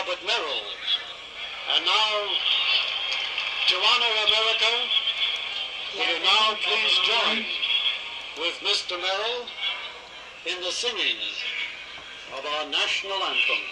Robert Merrill. And now, to honor America, will you now please join with Mr. Merrill in the singing of our national anthem.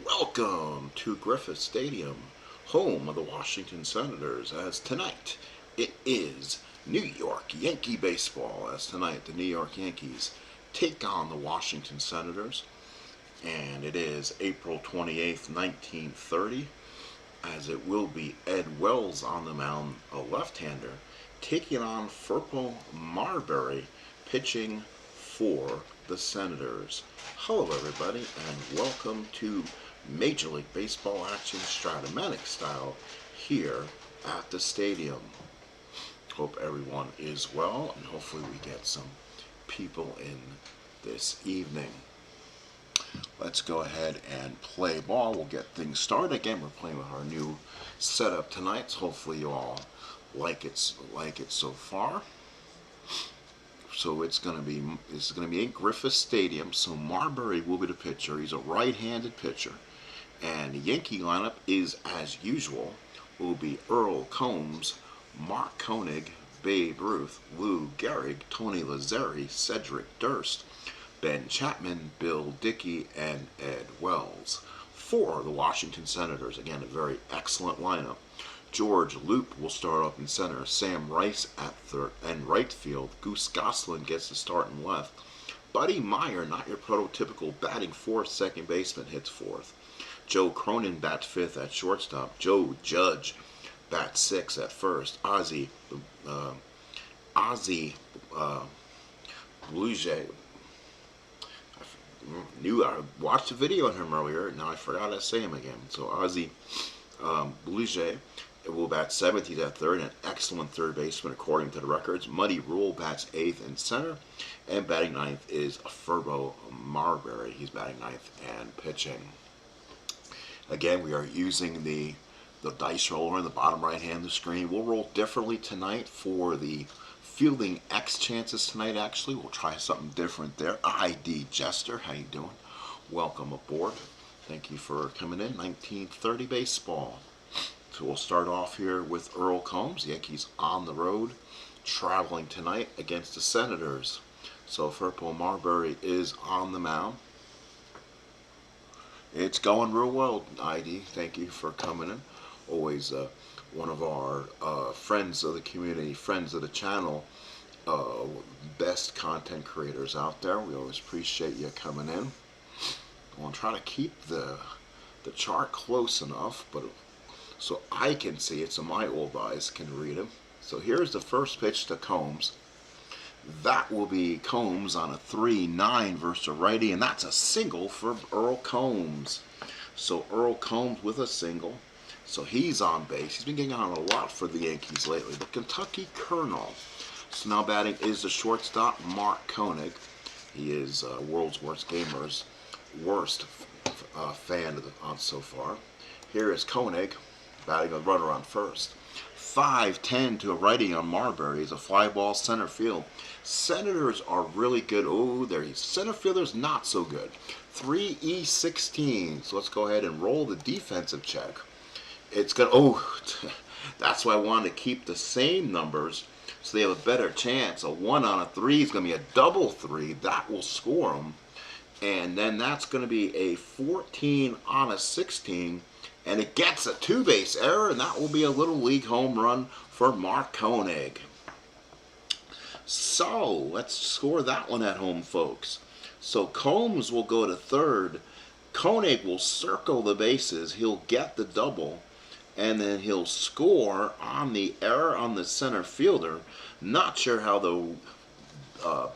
Welcome to Griffith Stadium, home of the Washington Senators, as tonight it is New York Yankee baseball, as tonight the New York Yankees take on the Washington Senators, and it is April 28th, 1930, as it will be Ed Wells on the mound, a left-hander, taking on Furpo Marbury, pitching for the Senators. Hello everybody, and welcome to Major League Baseball action Stratomatic style here at the stadium. Hope everyone is well, and hopefully we get some people in this evening. Let's go ahead and play ball. We'll get things started. Again, we're playing with our new setup tonight, so hopefully you all like it so far. So it's going to be in Griffith Stadium. So Marbury will be the pitcher. He's a right-handed pitcher. And the Yankee lineup is, as usual, will be Earl Combs, Mark Koenig, Babe Ruth, Lou Gehrig, Tony Lazzeri, Cedric Durst, Ben Chapman, Bill Dickey, and Ed Wells. For the Washington Senators, again, a very excellent lineup. George Loop will start up in center. Sam Rice at third and right field. Goose Goslin gets the start in left. Buddy Meyer, not your prototypical batting fourth, second baseman, hits fourth. Joe Cronin bats fifth at shortstop. Joe Judge bats sixth at first. Ozzie Bluege. I watched a video on him earlier. Now I forgot to say him again. So Ozzie Bluege will bat seventh. He's at third, an excellent third baseman according to the records. Muddy Rule bats eighth in center, and batting ninth is Furpo Marbury. He's batting ninth and pitching. Again, we are using the dice roller in the bottom right hand of the screen. We'll roll differently tonight for the fielding X chances tonight. Actually, we'll try something different there. ID Jester, how you doing? Welcome aboard. Thank you for coming in. 1930 baseball. So we'll start off here with Earl Combs. Yankees on the road, traveling tonight against the Senators. So Furpo Marbury is on the mound. It's going real well, ID. Thank you for coming in. Always one of our friends of the community, friends of the channel, best content creators out there. We always appreciate you coming in. I'll try to keep the chart close enough, but so I can see it, so my old eyes can read them. So here's the first pitch to Combs. That will be Combs on a 3-9 versus a righty, and that's a single for Earl Combs. So Earl Combs with a single. So he's on base. He's been getting on a lot for the Yankees lately. The Kentucky Colonel. So now batting is the shortstop, Mark Koenig. He is world's worst gamer's worst fan so far. Here is Koenig batting a runner on first. 5-10 to a righty on Marbury. He's a fly ball center field. Senators are really good. Oh, there he's. Center fielder's not so good. 3E16. So let's go ahead and roll the defensive check. It's going to, oh, that's why I wanted to keep the same numbers so they have a better chance. A 1 on a 3 is going to be a double 3. That will score them. And then that's going to be a 14 on a 16. And it gets a 2-base error, and that will be a little league home run for Mark Koenig. So, let's score that one at home, folks. So, Combs will go to third. Koenig will circle the bases. He'll get the double, and then he'll score on the error on the center fielder. Not sure how the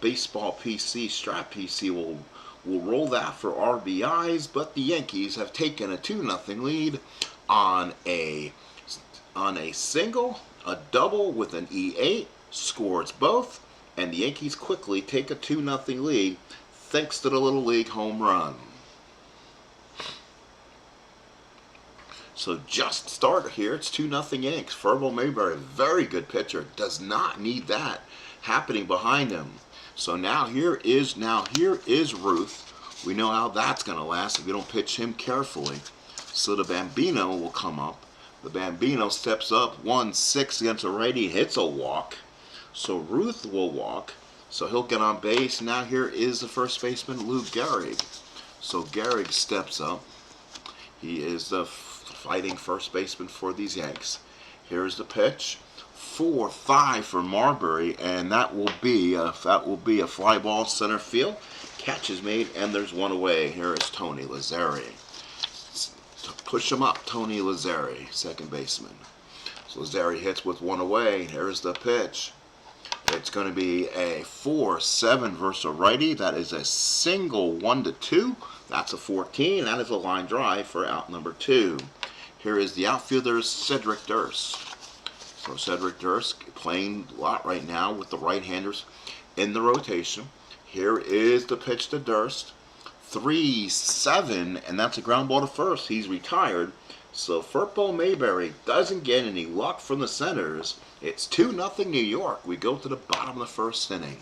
baseball PC, Strat PC, will roll that for RBIs, but the Yankees have taken a 2-0 lead on a single, a double with an E8, scores both, and the Yankees quickly take a 2-0 lead thanks to the Little League home run. So just started here, it's 2-0 Yanks. Furbo Mayberry, very good pitcher, does not need that happening behind him. So now here is Ruth. We know how that's going to last if you don't pitch him carefully. So the Bambino will come up. The Bambino steps up 1-6 against a righty, hits a walk. So Ruth will walk. So he'll get on base. Now here is the first baseman, Lou Gehrig. So Gehrig steps up. He is the fighting first baseman for these Yanks. Here's the pitch. 4-5 for Marbury, and that will be a fly ball center field. Catch is made, and there's one away. Here is Tony Lazzari. Push him up, Tony Lazzari, second baseman. So Lazzari hits with one away. Here's the pitch. It's going to be a 4-7 versus a righty. That is a single 1-2. That's a 14. That is a line drive for out number 2. Here is the outfielder's Cedric Durst. So Cedric Durst playing a lot right now with the right-handers in the rotation. Here is the pitch to Durst. 3-7, and that's a ground ball to first. He's retired. So Furbo Mayberry doesn't get any luck from the Senators. It's 2-0 New York. We go to the bottom of the first inning.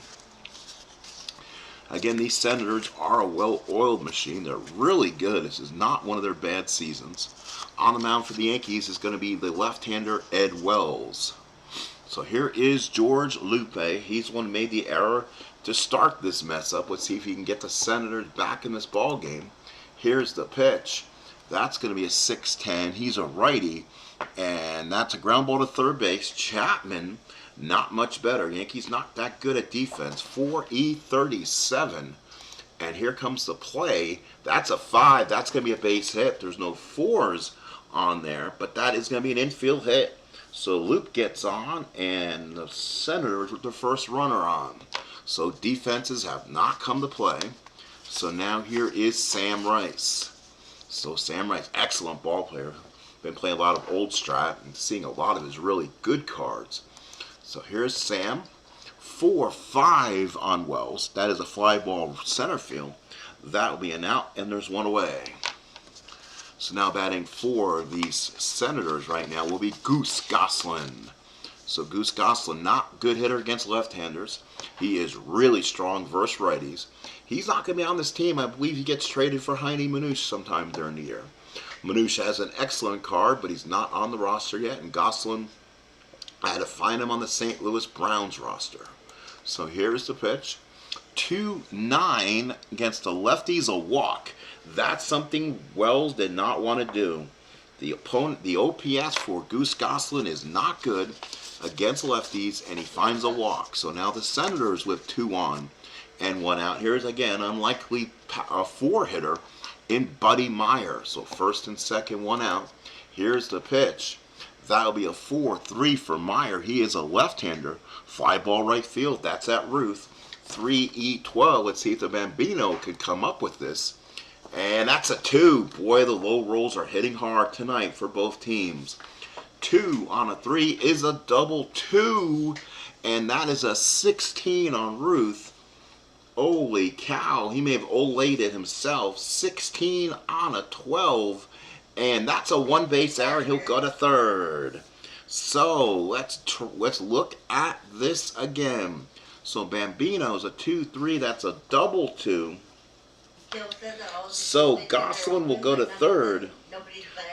Again, these Senators are a well-oiled machine. They're really good. This is not one of their bad seasons. On the mound for the Yankees is going to be the left-hander Ed Wells. So here is George Lupe. He's the one who made the error to start this mess up. Let's see if he can get the Senators back in this ball game. Here's the pitch. That's going to be a 6-10. He's a righty, and that's a ground ball to third base. Chapman, not much better. Yankees not that good at defense. 4E37. And here comes the play. That's a 5. That's going to be a base hit. There's no 4s on there, but that is going to be an infield hit. So Loop gets on, and the Senators with their first runner on. So defenses have not come to play. So now here is Sam Rice. So Sam Rice, excellent ball player. Been playing a lot of old strat and seeing a lot of his really good cards. So here's Sam. 4-5 on Wells. That is a fly ball center field. That will be an out, and there's one away. So now batting for these Senators right now will be Goose Goslin. So Goose Goslin, not good hitter against left-handers. He is really strong versus righties. He's not going to be on this team. I believe he gets traded for Heine Manouche sometime during the year. Manouche has an excellent card, but he's not on the roster yet. And Goslin, I had to find him on the St. Louis Browns roster. So here's the pitch. 2-9 against the lefties, a walk. That's something Wells did not want to do. The opponent, the OPS for Goose Goslin is not good against lefties, and he finds a walk. So now the Senators with 2 on and 1 out. Here's again unlikely 4-hitter in Buddy Meyer. So first and second, 1 out. Here's the pitch. That'll be a 4-3 for Meyer. He is a left-hander. Fly ball right field. That's at Ruth. 3E12. Let's see if the Bambino could come up with this. And that's a 2. Boy, the low rolls are hitting hard tonight for both teams. 2 on a 3 is a double 2. And that is a 16 on Ruth. Holy cow, he may have olayed it himself. 16 on a 12. And that's a one base error. He'll go to third. So let's look at this again. So Bambino's a 2-3. That's a double 2. So Gosselin will go to third.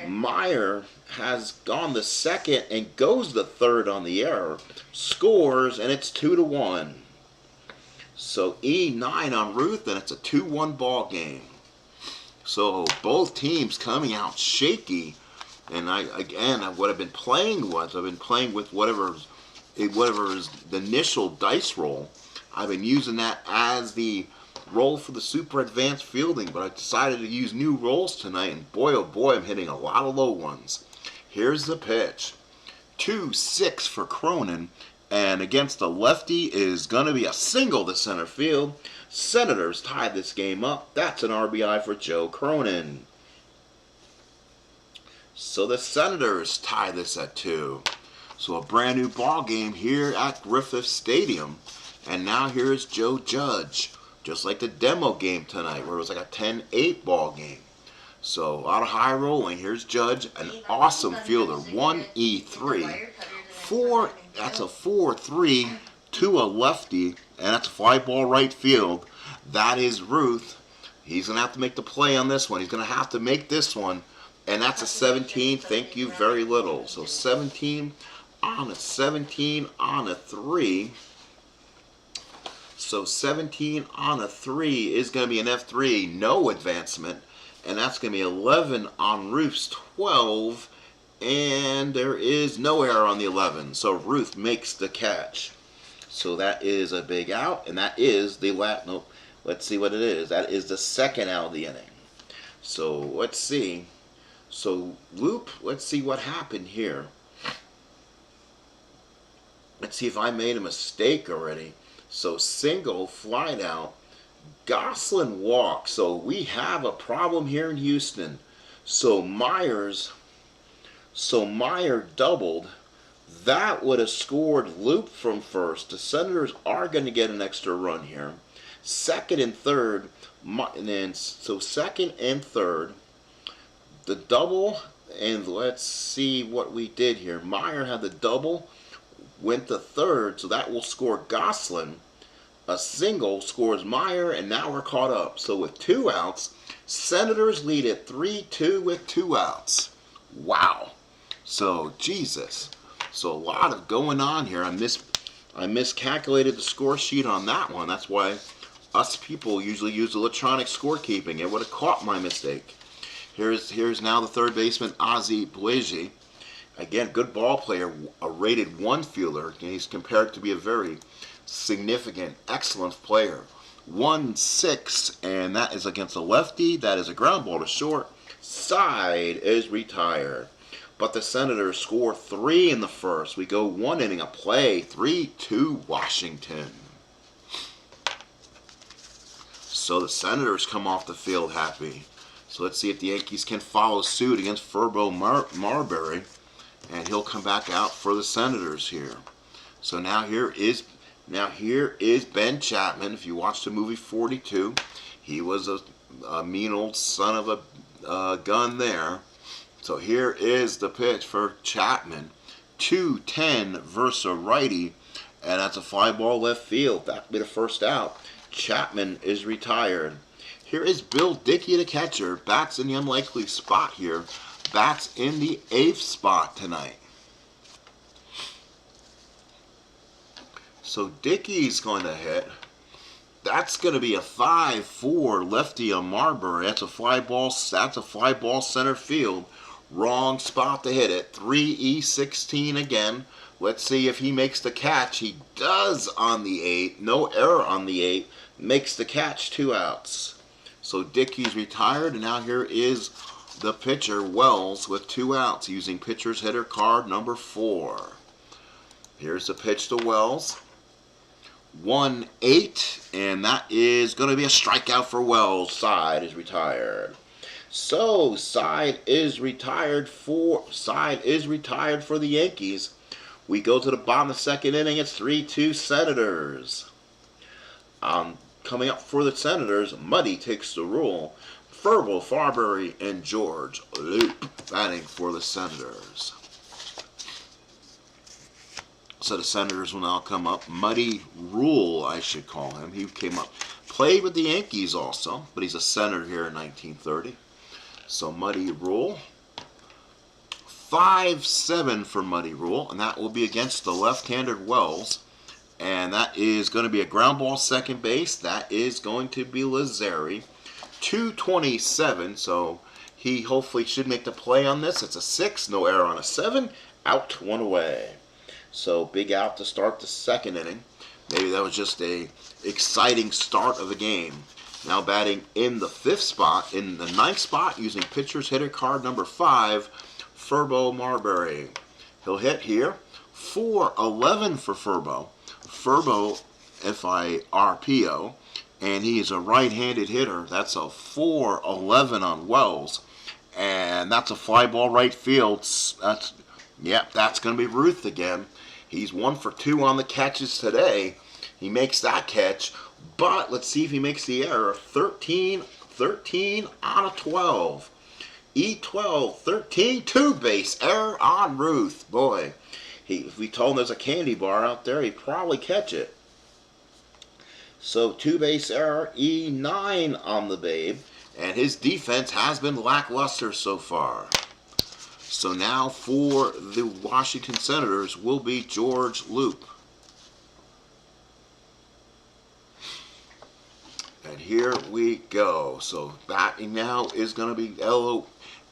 Meyer has gone to second and goes to third on the error. Scores, and it's 2-1. So E9 on Ruth, and it's a 2-1 ball game. So both teams coming out shaky. And what I've been playing with whatever is the initial dice roll. I've been using that as the roll for the super advanced fielding, but I decided to use new rolls tonight, and boy oh boy, I'm hitting a lot of low ones. Here's the pitch. 2-6 for Cronin, and against the lefty is going to be a single to center field. Senators tied this game up. That's an RBI for Joe Cronin. So the Senators tie this at 2. So a brand new ball game here at Griffith Stadium. And now here's Joe Judge. Just like the demo game tonight, where it was like a 10-8 ball game. So a lot of high rolling. Here's Judge, an awesome fielder. 1E3. 4, that's a 4-3 to a lefty, and that's a fly ball right field. That is Ruth. He's going to have to make the play on this one. He's going to have to make this one. And that's a 17. Thank you very little. So 17 on a 3. So 17 on a 3 is going to be an F3. No advancement. And that's going to be 11 on Ruth's 12. And there is no error on the 11. So Ruth makes the catch. So that is a big out. And that is the last. Nope. Let's see what it is. That is the second out of the inning. So let's see. So loop, let's see what happened here. Let's see if I made a mistake already. So single, flied out, Gosselin walks. So we have a problem here in Houston. So Meyer doubled. That would have scored Loop from first. The Senators are going to get an extra run here. Second and third, and then so second and third. The double, and let's see what we did here. Meyer had the double, went to third, so that will score Gosselin. A single scores Meyer, and now we're caught up. So with 2 outs, Senators lead at 3-2 with 2 outs. Wow. So, Jesus. So a lot of going on here. I miscalculated the score sheet on that one. That's why us people usually use electronic scorekeeping. It would have caught my mistake. Here's now the third baseman, Ozzie Blasi. Again, good ball player, a rated 1 fielder. And he's compared to be a very significant, excellent player. 1-6, and that is against a lefty. That is a ground ball to short. Side is retired. But the Senators score 3 in the first. We go 1 inning of play, 3-2 Washington. So the Senators come off the field happy. So let's see if the Yankees can follow suit against Furbo Marbury. And he'll come back out for the Senators here. So now here is Ben Chapman. If you watched the movie 42, he was a mean old son of a gun there. So here is the pitch for Chapman. 2-10 versus a righty. And that's a fly ball left field. That will be the first out. Chapman is retired. Here is Bill Dickey, the catcher. Bats in the unlikely spot here. Bats in the 8th spot tonight. So Dickey's going to hit. That's going to be a 5-4 lefty on Marbury. That's a fly ball center field. Wrong spot to hit it. 3E16 again. Let's see if he makes the catch. He does on the 8. No error on the 8. Makes the catch. 2 outs. So Dickey's retired, and now here is the pitcher, Wells, with 2 outs, using pitcher's hitter card number 4. Here's the pitch to Wells. 1-8, and that is going to be a strikeout for Wells. Side is retired. So side is retired for the Yankees. We go to the bottom of the second inning. It's 3-2 Senators. Coming up for the Senators, Muddy takes the rule. Furbo, Farbury, and George Loop batting for the Senators. So the Senators will now come up. Muddy Rule, I should call him. He came up, played with the Yankees also, but he's a Senator here in 1930. So Muddy Rule. 5-7 for Muddy Rule, and that will be against the left-handed Wells. And that is going to be a ground ball second base. That is going to be Lazzari. 227, so he hopefully should make the play on this. It's a 6, no error on a 7. Out, 1 away. So big out to start the second inning. Maybe that was just a exciting start of the game. Now batting in the ninth spot, using pitcher's hitter card number 5, Furbo Marbury. He'll hit here. 4-11 for Furbo. Furbo, F-I-R-P-O, and he is a right-handed hitter. That's a 4-11 on Wells, and that's a fly ball right field. That's going to be Ruth again. He's 1 for 2 on the catches today. He makes that catch, but let's see if he makes the error. 13 on a 12. E12, 13, 2 base error on Ruth. Boy, if we told him there's a candy bar out there, he'd probably catch it. So 2 base error, E9 on the Babe, and his defense has been lackluster so far. So now for the Washington Senators will be George Loop. And here we go. So batting now is going to be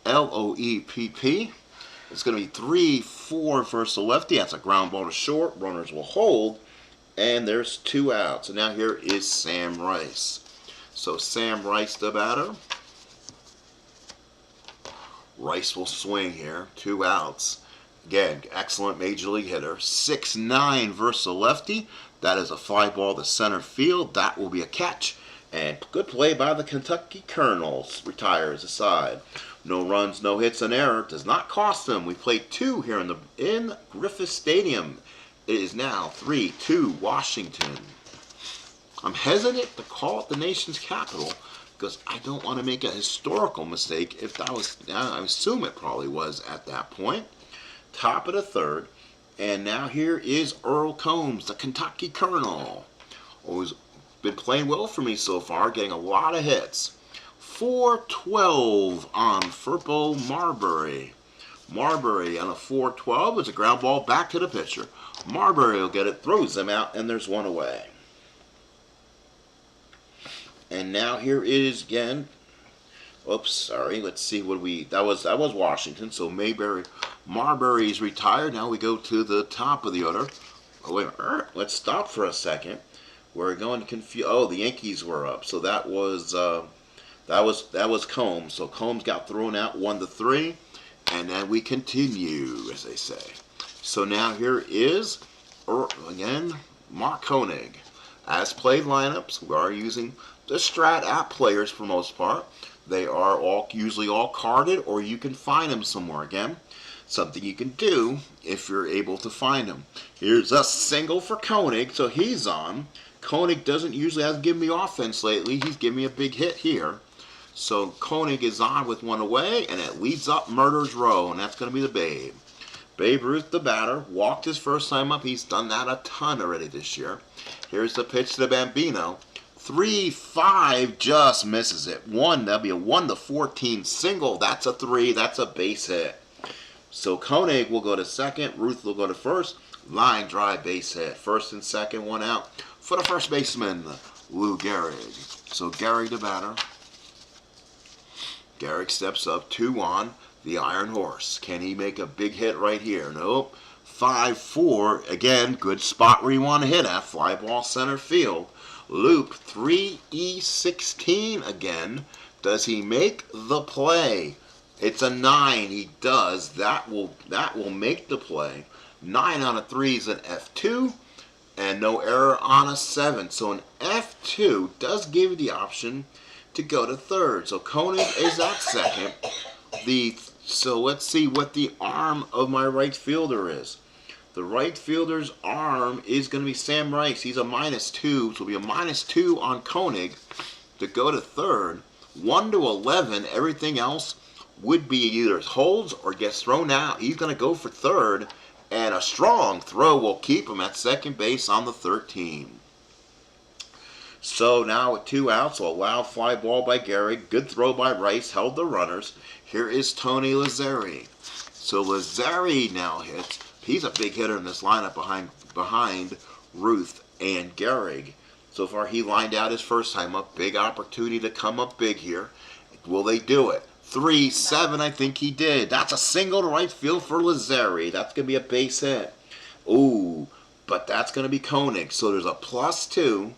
L-O-E-P-P. It's going to be 3-4 versus the lefty. That's a ground ball to short. Runners will hold. And there's 2 outs. And now here is Sam Rice. So Sam Rice, the batter. Rice will swing here. 2 outs. Again, excellent major league hitter. 6-9 versus the lefty. That is a fly ball to center field. That will be a catch. And good play by the Kentucky Colonels. Retires aside. No runs, no hits, an error. Does not cost them. We played 2 here in Griffith Stadium. It is now 3-2 Washington. I'm hesitant to call it the nation's capital because I don't want to make a historical mistake. If that was, I assume it probably was at that point. Top of the third. And now here is Earl Combs, the Kentucky Colonel. Always been playing well for me so far, getting a lot of hits. 4-12 on Furbo Marbury. Marbury on a 4-12 is a ground ball back to the pitcher. Marbury will get it, throws him out, and there's 1 away. And now here is again. Oops, sorry. Let's see what that was Washington. So Marbury's retired. Now we go to the top of the order. Oh wait, let's stop for a second. We're going to confuse. Oh, the Yankees were up. So that was Combs. So Combs got thrown out 1-3, and then we continue, as they say. So now here is again Mark Koenig. As played lineups, we are using the Strat app players for the most part. They are usually all carded, or you can find them somewhere. Again, something you can do if you're able to find them. Here's a single for Koenig, so he's on. Koenig doesn't usually have given me offense lately. He's given me a big hit here. So Koenig is on with 1 away, and it leads up Murder's Row, and that's going to be the Babe. Babe Ruth, the batter, walked his first time up. He's done that a ton already this year. Here's the pitch to the Bambino. 3-5, just misses it. That'll be a 1-14 single. That's a 3. That's a base hit. So Koenig will go to second. Ruth will go to first. Line drive, base hit. First and second, 1 out for the first baseman, Lou Gehrig. So Gehrig, the batter. Gehrig steps up, 2 on. The Iron Horse. Can he make a big hit right here? Nope. 5-4. Again, good spot where you want to hit at. Fly ball center field. Loop 3E16 again. Does he make the play? It's a 9. He does. That will make the play. 9 on a 3 is an F2. and no error on a 7. So an F2 does give you the option to go to third. So Koenig is at second. So let's see what the arm of my right fielder is. The right fielder's arm is going to be Sam Rice. He's a -2, so it'll be a -2 on Koenig to go to third. 1 to 11, everything else would be either holds or gets thrown out. He's going to go for third, and a strong throw will keep him at second base on the 13. So now with 2 outs, a wild fly ball by Gehrig. Good throw by Rice, held the runners. Here is Tony Lazzeri. So Lazzeri now hits. He's a big hitter in this lineup behind Ruth and Gehrig. So far he lined out his first time up. Big opportunity to come up big here. Will they do it? 3-7, I think he did. That's a single to right field for Lazzeri. That's going to be a base hit. Ooh, but that's going to be Koenig. So there's a +2.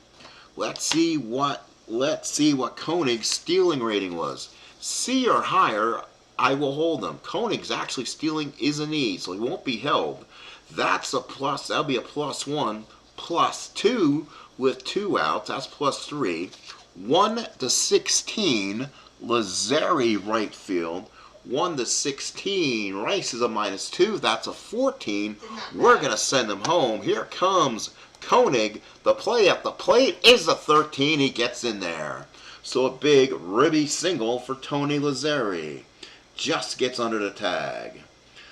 Let's see what Koenig's stealing rating was. C or higher, I will hold him. Koenig's actually stealing is an E, so he won't be held. That's a plus. That'll be a +1. +2 with 2 outs. That's +3. 1 to 16. Lazzeri right field. 1 to 16. Rice is a -2. That's a 14. We're going to send him home. Here comes Koenig. The play at the plate is a 13. He gets in there. So a big ribby single for Tony Lazzeri. Just gets under the tag.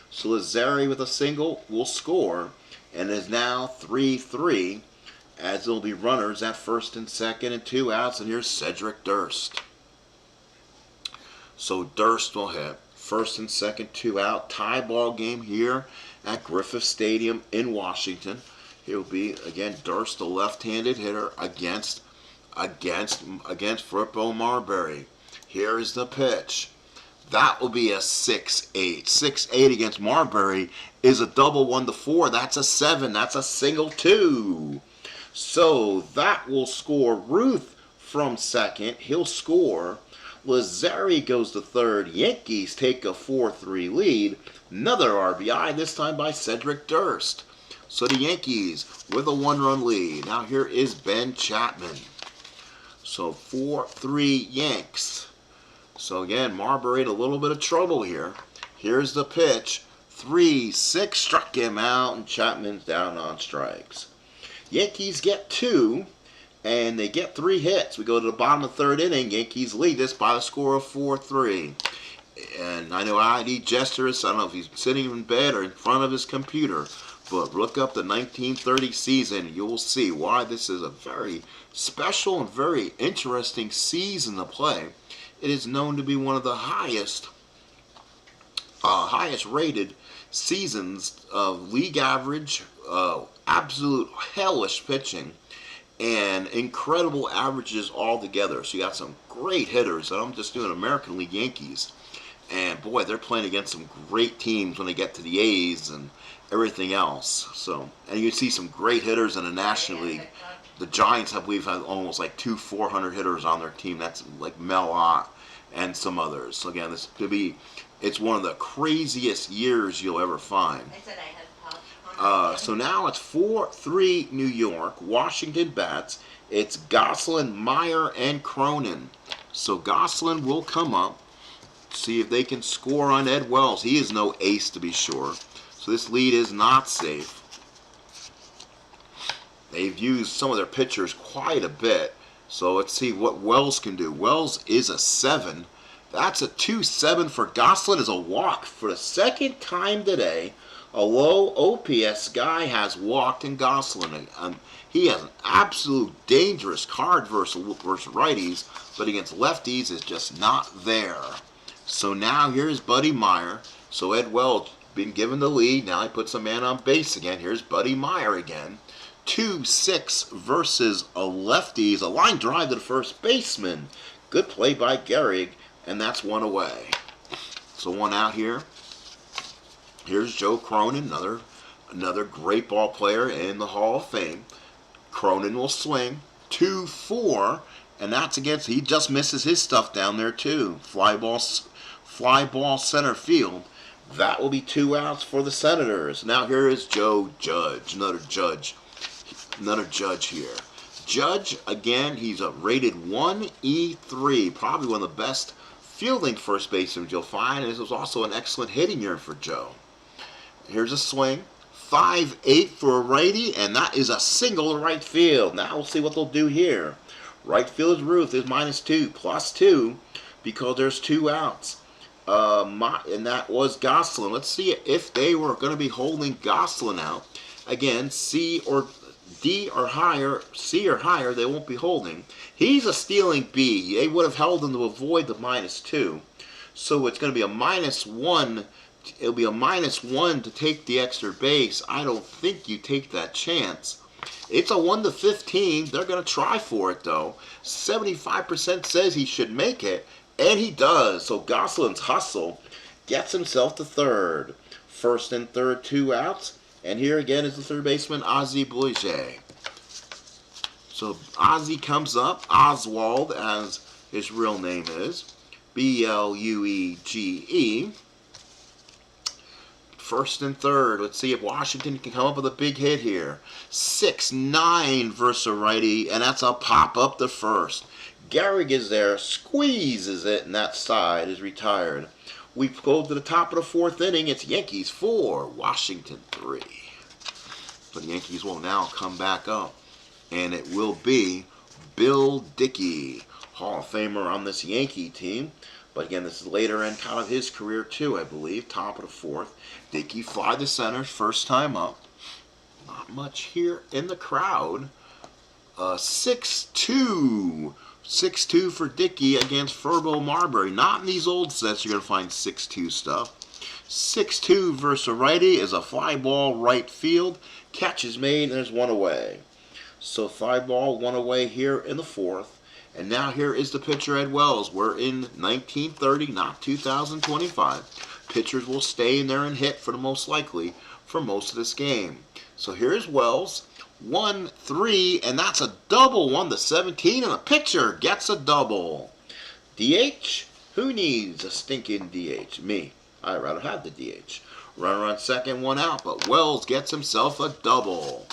So Lazzeri with a single will score and is now 3-3 as there'll be runners at first and second and 2 outs. And here's Cedric Durst. So Durst will hit. First and second, 2 out. Tie ball game here at Griffith Stadium in Washington. He'll be, again, Durst, the left-handed hitter, against Frippo Marbury. Here is the pitch. That will be a 6-8. 6-8 against Marbury is a double 1 to 4. That's a 7. That's a single 2. So that will score Ruth from second. He'll score. Lazzeri goes to third. Yankees take a 4-3 lead. Another RBI, this time by Cedric Durst. So the Yankees with a 1-run lead. Now here is Ben Chapman. So 4-3 Yanks. So again, Marbury in a little bit of trouble here. Here's the pitch. 3-6, struck him out, and Chapman's down on strikes. Yankees get 2, and they get 3 hits. We go to the bottom of the 3rd inning. Yankees lead this by a score of 4-3. And I know ID Jesters, I don't know if he's sitting in bed or in front of his computer, but look up the 1930 season. You will see why this is a very special and very interesting season to play. It is known to be one of the highest rated seasons of league average, absolute hellish pitching, and incredible averages altogether. So you got some great hitters. And I'm just doing American League Yankees. And boy, they're playing against some great teams when they get to the A's and everything else. So, and you see some great hitters in the National League. The Giants, I believe, have almost like 400 hitters on their team. That's like Mel Ott and some others. So again, it's one of the craziest years you'll ever find. So now it's 4-3 New York. Washington bats. It's Gosselin, Meyer, and Cronin. So Gosselin will come up. See if they can score on Ed Wells. He is no ace, to be sure. So this lead is not safe. They've used some of their pitchers quite a bit. So let's see what Wells can do. Wells is a 7. That's a 2-7 for Gosselin. Is a walk for the second time today. A low OPS guy has walked in Gosselin. He has an absolute dangerous card versus righties, but against lefties is just not there. So now here's Buddy Meyer. So Ed Wells been given the lead. Now he puts a man on base again. Here's Buddy Meyer again. 2-6 versus a lefties. A line drive to the first baseman. Good play by Gehrig, and that's 1 away. So 1 out here. Here's Joe Cronin, another great ball player in the Hall of Fame. Cronin will swing. 2-4, and that's against, he just misses his stuff down there too. Fly ball center field. That will be 2 outs for the Senators. Now here is Joe Judge, another Judge. Another Judge here. Judge, again, he's a rated 1E3. Probably one of the best fielding first basemen you'll find. And this was also an excellent hitting year for Joe. Here's a swing. 5-8 for a righty, and that is a single to right field. Now we'll see what they'll do here. Right field's Ruth is -2, +2, because there's 2 outs. And that was Gosselin. Let's see if they were going to be holding Gosselin out. Again, C or D or higher, C or higher, they won't be holding. He's a stealing B. They would have held him to avoid the -2. So it's going to be a -1. It'll be a -1 to take the extra base. I don't think you take that chance. It's a 1-15. They're going to try for it, though. 75% says he should make it, and he does. So Gosselin's hustle gets himself to third. First and third, 2 outs. And here again is the third baseman, Ozzie Bluege. So Ozzie comes up, Oswald, as his real name is. Bluege. First and third. Let's see if Washington can come up with a big hit here. 6-9 versus a righty, and that's a pop up to first. Gehrig is there, squeezes it, and that side is retired. We go to the top of the 4th inning. It's Yankees 4, Washington 3. So the Yankees will now come back up, and it will be Bill Dickey, Hall of Famer on this Yankee team. But again, this is later in kind of his career too, I believe. Top of the 4th. Dickey fly to center, first time up. Not much here in the crowd. 6-2. 6-2 for Dickey against Furbo Marbury. Not in these old sets you're going to find 6-2 stuff. 6-2 versus a righty is a fly ball right field. Catch is made and there's 1 away. So fly ball, 1 away here in the 4th. And now here is the pitcher, Ed Wells. We're in 1930, not 2025. Pitchers will stay in there and hit for the most likely for most of this game. So here's Wells. 1-3, and that's a double. 1-17, and a pitcher gets a double. DH? Who needs a stinking DH? Me. I'd rather have the DH. Runner on second, 1 out, but Wells gets himself a double.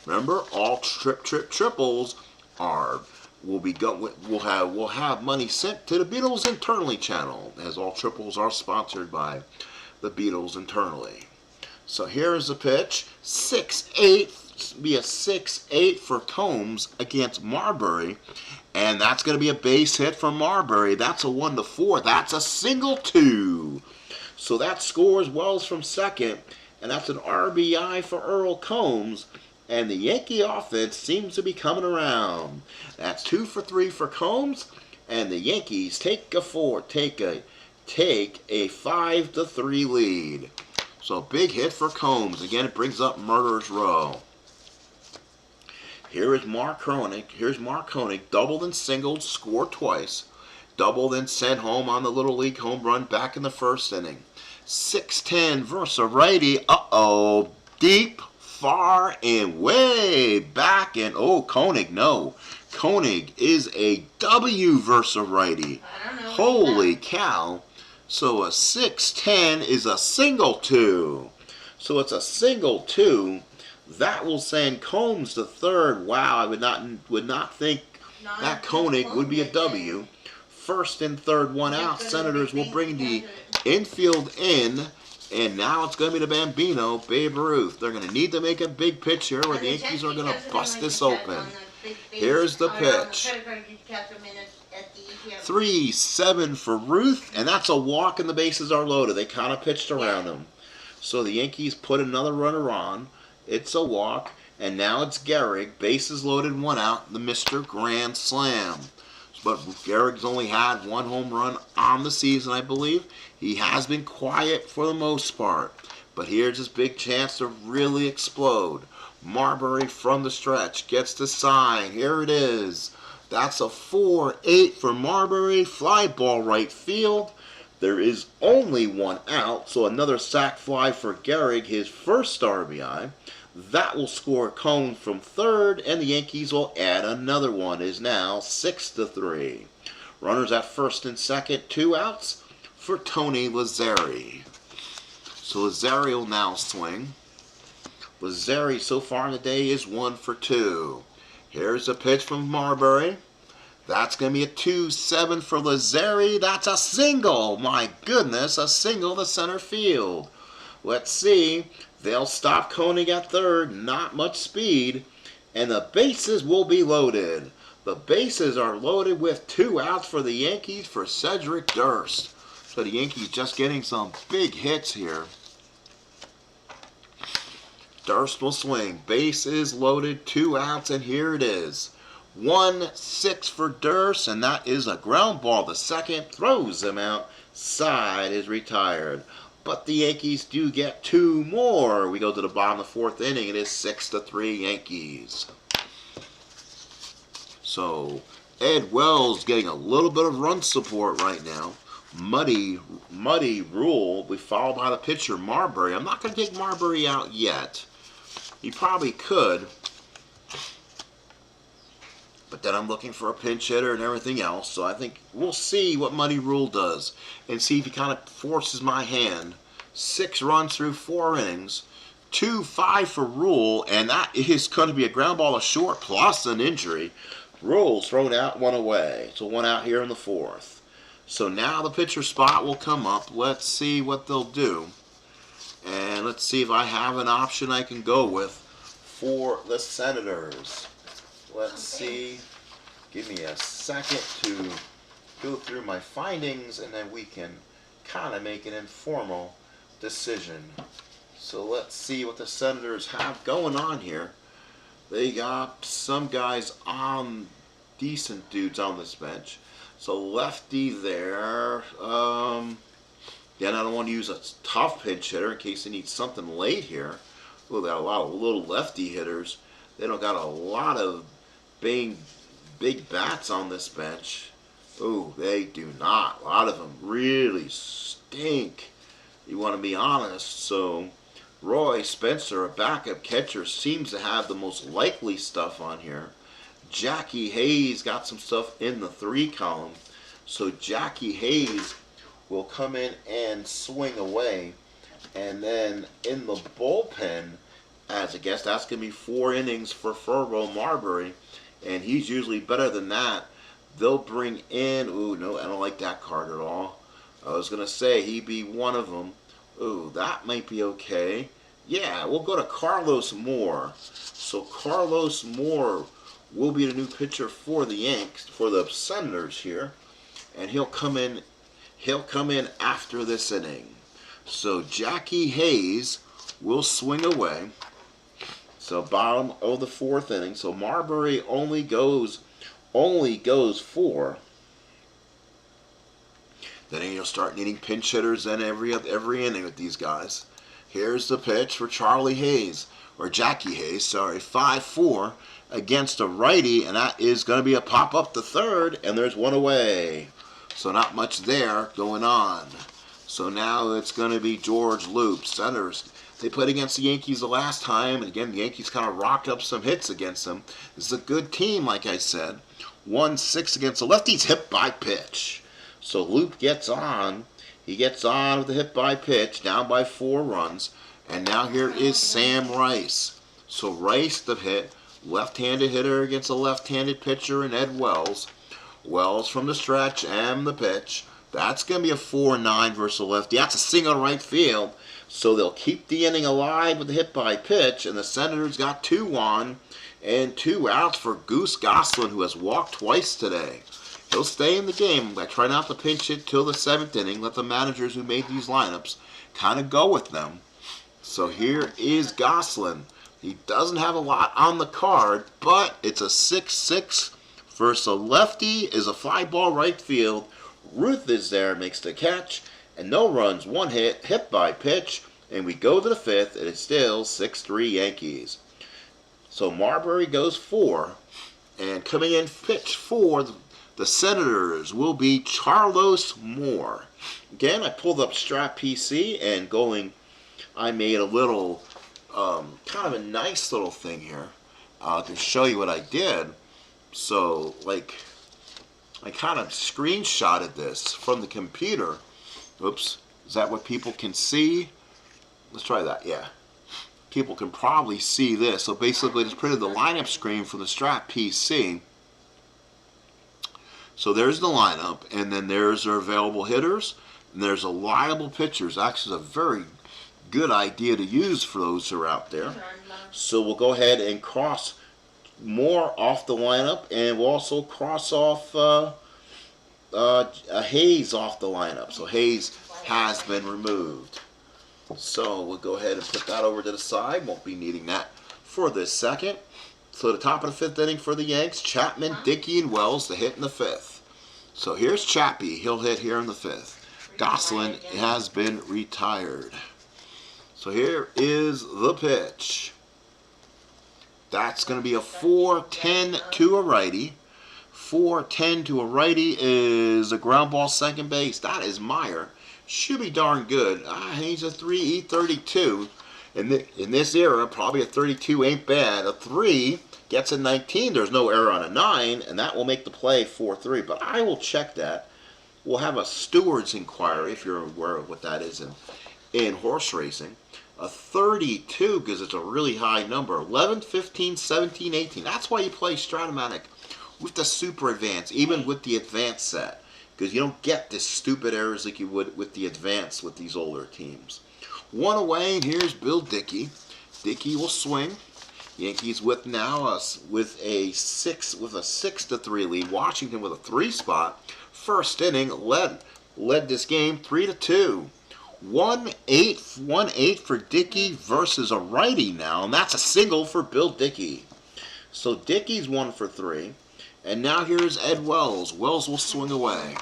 Remember, all triples are we'll have money sent to the Beatles internally channel, as all triples are sponsored by the Beatles internally. So here's the pitch. 6-8, be a 6-8 for Combs against Marbury, and that's going to be a base hit for Marbury. That's a 1-4. That's a single 2. So that scores Wells from second, and that's an RBI for Earl Combs. And the Yankee offense seems to be coming around. That's 2 for 3 for Combs, and the Yankees take a 5-3 lead. So big hit for Combs. Again, it brings up Murderer's Row. Here is Mark Koenig. Here's Mark Koenig, doubled and singled, scored twice. Doubled and sent home on the Little League home run back in the 1st inning. 6-10 versus a righty. Uh-oh, deep. Far and way back, and oh, Koenig, no. Koenig is a W versus a righty. Holy cow. So a 6-10 is a single 2. So it's a single 2. That will send Combs to third. Wow, I would not think that Koenig would be a W. First and third, 1 out. Senators will bring the infield in. And now it's going to be the Bambino, Babe Ruth. They're going to need to make a big pitch here, or the Yankees are going to bust this open. Here's the pitch. 3-7 for Ruth, and that's a walk, and the bases are loaded. They kind of pitched around him. So the Yankees put another runner on. It's a walk, and now it's Gehrig. Bases loaded, 1 out, the Mr. Grand Slam. But Gehrig's only had 1 home run on the season, I believe. He has been quiet for the most part. But here's his big chance to really explode. Marbury from the stretch gets the sign. Here it is. That's a 4-8 for Marbury. Fly ball right field. There is only 1 out, so another sac fly for Gehrig, his first RBI. That will score Combs from third, and the Yankees will add another one. It is now 6-3. Runners at first and second, 2 outs for Tony Lazzari. So Lazzari will now swing. Lazzeri so far in the day is 1 for 2. Here's a pitch from Marbury. That's going to be a 2-7 for Lazzeri. That's a single. My goodness, a single to center field. Let's see. They'll stop Koenig at third. Not much speed. And the bases will be loaded. The bases are loaded with 2 outs for the Yankees for Cedric Durst. So the Yankees just getting some big hits here. Durst will swing. Base is loaded. 2 outs, and here it is. 1-6 for Durst, and that is a ground ball. The second throws him out. Side is retired. But the Yankees do get 2 more. We go to the bottom of the 4th inning. It is 6-3 Yankees. So Ed Wells getting a little bit of run support right now. Muddy Rule. We followed by the pitcher Marbury. I'm not going to take Marbury out yet. He probably could. But then I'm looking for a pinch hitter and everything else. So I think we'll see what Muddy Rule does. And see if he kind of forces my hand. 6 runs through 4 innings. 2-5 for Rule. And that is going to be a ground ball to short plus an injury. Rule's thrown out, 1 away. So 1 out here in the 4th. So now the pitcher spot will come up. Let's see what they'll do. And let's see if I have an option I can go with for the Senators. Let's see. Give me a second to go through my findings, and then we can kind of make an informal decision. So let's see what the Senators have going on here. They got some guys on, decent dudes on this bench. So lefty there. Then I don't want to use a tough pinch hitter in case they need something late here. Oh, they got a lot of little lefty hitters. They don't got a lot of big bats on this bench. Oh, they do not. A lot of them really stink. You want to be honest. So Roy Spencer, a backup catcher, seems to have the most likely stuff on here. Jackie Hayes got some stuff in the 3 column. So Jackie Hayes will come in and swing away. And then in the bullpen, as a guest, that's going to be 4 innings for Furbo Marbury. And he's usually better than that. They'll bring in, ooh, no, I don't like that card at all. I was going to say he'd be one of them. Ooh, that might be okay. Yeah, we'll go to Carlos Moore. So Carlos Moore will be the new pitcher for the Yanks, for the Senators here. And he'll come in after this inning. So Jackie Hayes will swing away. So bottom of the 4th inning. So Marbury only goes 4. Then you'll start needing pinch hitters in every inning with these guys. Here's the pitch for Charlie Hayes, or Jackie Hayes, sorry, 5-4 against a righty, and that is going to be a pop up to third, and there's 1 away. So not much there going on. So now it's going to be George Loop, Senators. They played against the Yankees the last time, and again, the Yankees kind of rocked up some hits against them. This is a good team, like I said. 1-6 against the lefties, hit by pitch. So Loop gets on. He gets on with the hit by pitch, down by 4 runs. And now here is Sam Rice. So Rice, the hit, left-handed hitter against a left-handed pitcher in Ed Wells. Wells from the stretch and the pitch. That's going to be a 4-9 versus a lefty. That's a single right field. So they'll keep the inning alive with the hit by pitch. And the Senators got 2 on and 2 outs for Goose Goslin, who has walked twice today. He'll stay in the game. I try not to pinch hit till the 7th inning. Let the managers who made these lineups kind of go with them. So here is Goslin. He doesn't have a lot on the card, but it's a 6-6 versus a lefty. Is a fly ball right field. Ruth is there, makes the catch, and no runs, 1 hit, hit by pitch, and we go to the 5th, and it's still 6-3 Yankees. So Marbury goes 4, and coming in pitch for the Senators will be Carlos Moore. Again, I pulled up Strat PC and I made a little, kind of a nice little thing here to show you what I did. So, like, I kind of screenshotted this from the computer. Oops, is that what people can see? Let's try that, yeah. people can probably see this. So basically, it's printed the lineup screen from the Strat PC. So there's the lineup, and then there's their available hitters, and there's reliable pitchers. Actually, it's a very good idea to use for those who are out there. So we'll go ahead and cross more off the lineup, and we'll also cross off Hayes off the lineup. So Hayes has been removed. So we'll go ahead and put that over to the side. Won't be needing that for this second. So the top of the 5th inning for the Yanks, Chapman, Dickey, and Wells to hit in the 5th. So here's Chappie. He'll hit here in the 5th. Gosselin has been retired. So here is the pitch. That's going to be a 4-10 to a righty. 4-10 to a righty is a ground ball second base. That is Meyer. Should be darn good. He's a 3.32. In this era, probably a 32 ain't bad. A 3 gets a 19. There's no error on a 9, and that will make the play 4-3. But I will check that. We'll have a steward's inquiry, if you're aware of what that is in horse racing. A 32, because it's a really high number. 11, 15, 17, 18. That's why you play Stratomatic with the Super Advanced, even with the Advanced set. Because you don't get this stupid errors like you would with the Advanced with these older teams. 1 away, and here's Bill Dickey. Dickey will swing. Yankees with now with a 6-3 lead. Washington with a 3 spot. First inning led this game 3-2. 1-8 for Dickey versus a righty now, and that's a single for Bill Dickey. So Dickey's 1 for 3, and now here's Ed Wells. Wells will swing away.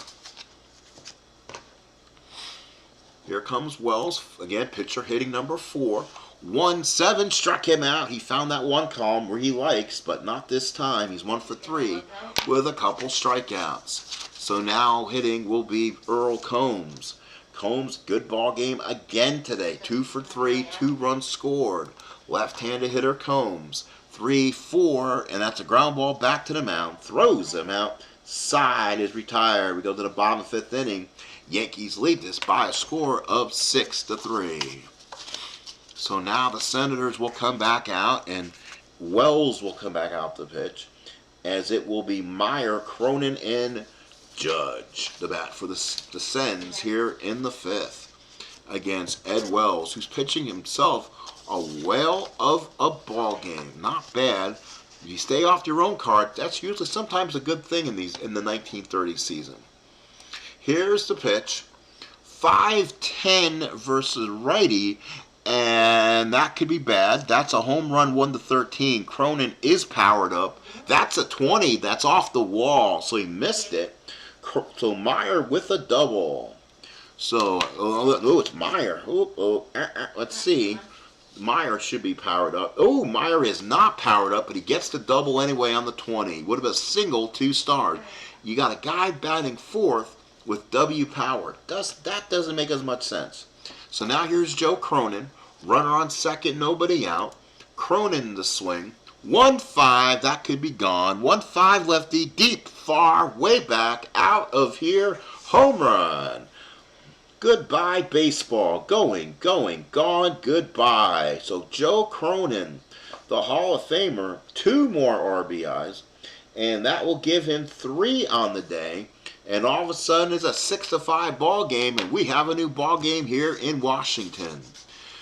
Here comes Wells again, pitcher hitting number 4. 1-7 struck him out. He found that one column where he likes, but not this time. He's 1 for 3 with a couple strikeouts. So now hitting will be Earl Combs. Combs, good ball game again today. 2 for 3, 2 runs scored. Left-handed hitter Combs. 3-4, and that's a ground ball back to the mound. Throws him out. Side is retired. We go to the bottom of the 5th inning. Yankees lead this by a score of 6-3. So now the Senators will come back out, and Wells will come back out to pitch, as it will be Meyer, Cronin, and Judge, the bat for the Sens here in the 5th against Ed Wells, who's pitching himself a whale of a ball game. Not bad. If you stay off your own card, that's usually sometimes a good thing in the 1930 season. Here's the pitch. 5-10 versus righty, and that could be bad. That's a home run 1-13. Cronin is powered up. That's a 20. That's off the wall, so he missed it. So Meyer with a double. So, it's Meyer. Let's see. Meyer should be powered up. Oh, Meyer is not powered up, but he gets the double anyway on the 20. Would have been a single 2 stars. You got a guy batting 4th with W power. That doesn't make as much sense. So now here's Joe Cronin. Runner on second, nobody out. Cronin the swing. 1-5, that could be gone. 1-5 lefty, deep, far, way back, out of here, home run. Goodbye baseball, going, gone, goodbye. So Joe Cronin, the Hall of Famer, 2 more RBIs, and that will give him 3 on the day. And all of a sudden it's a 6-5 ball game, and we have a new ball game here in Washington.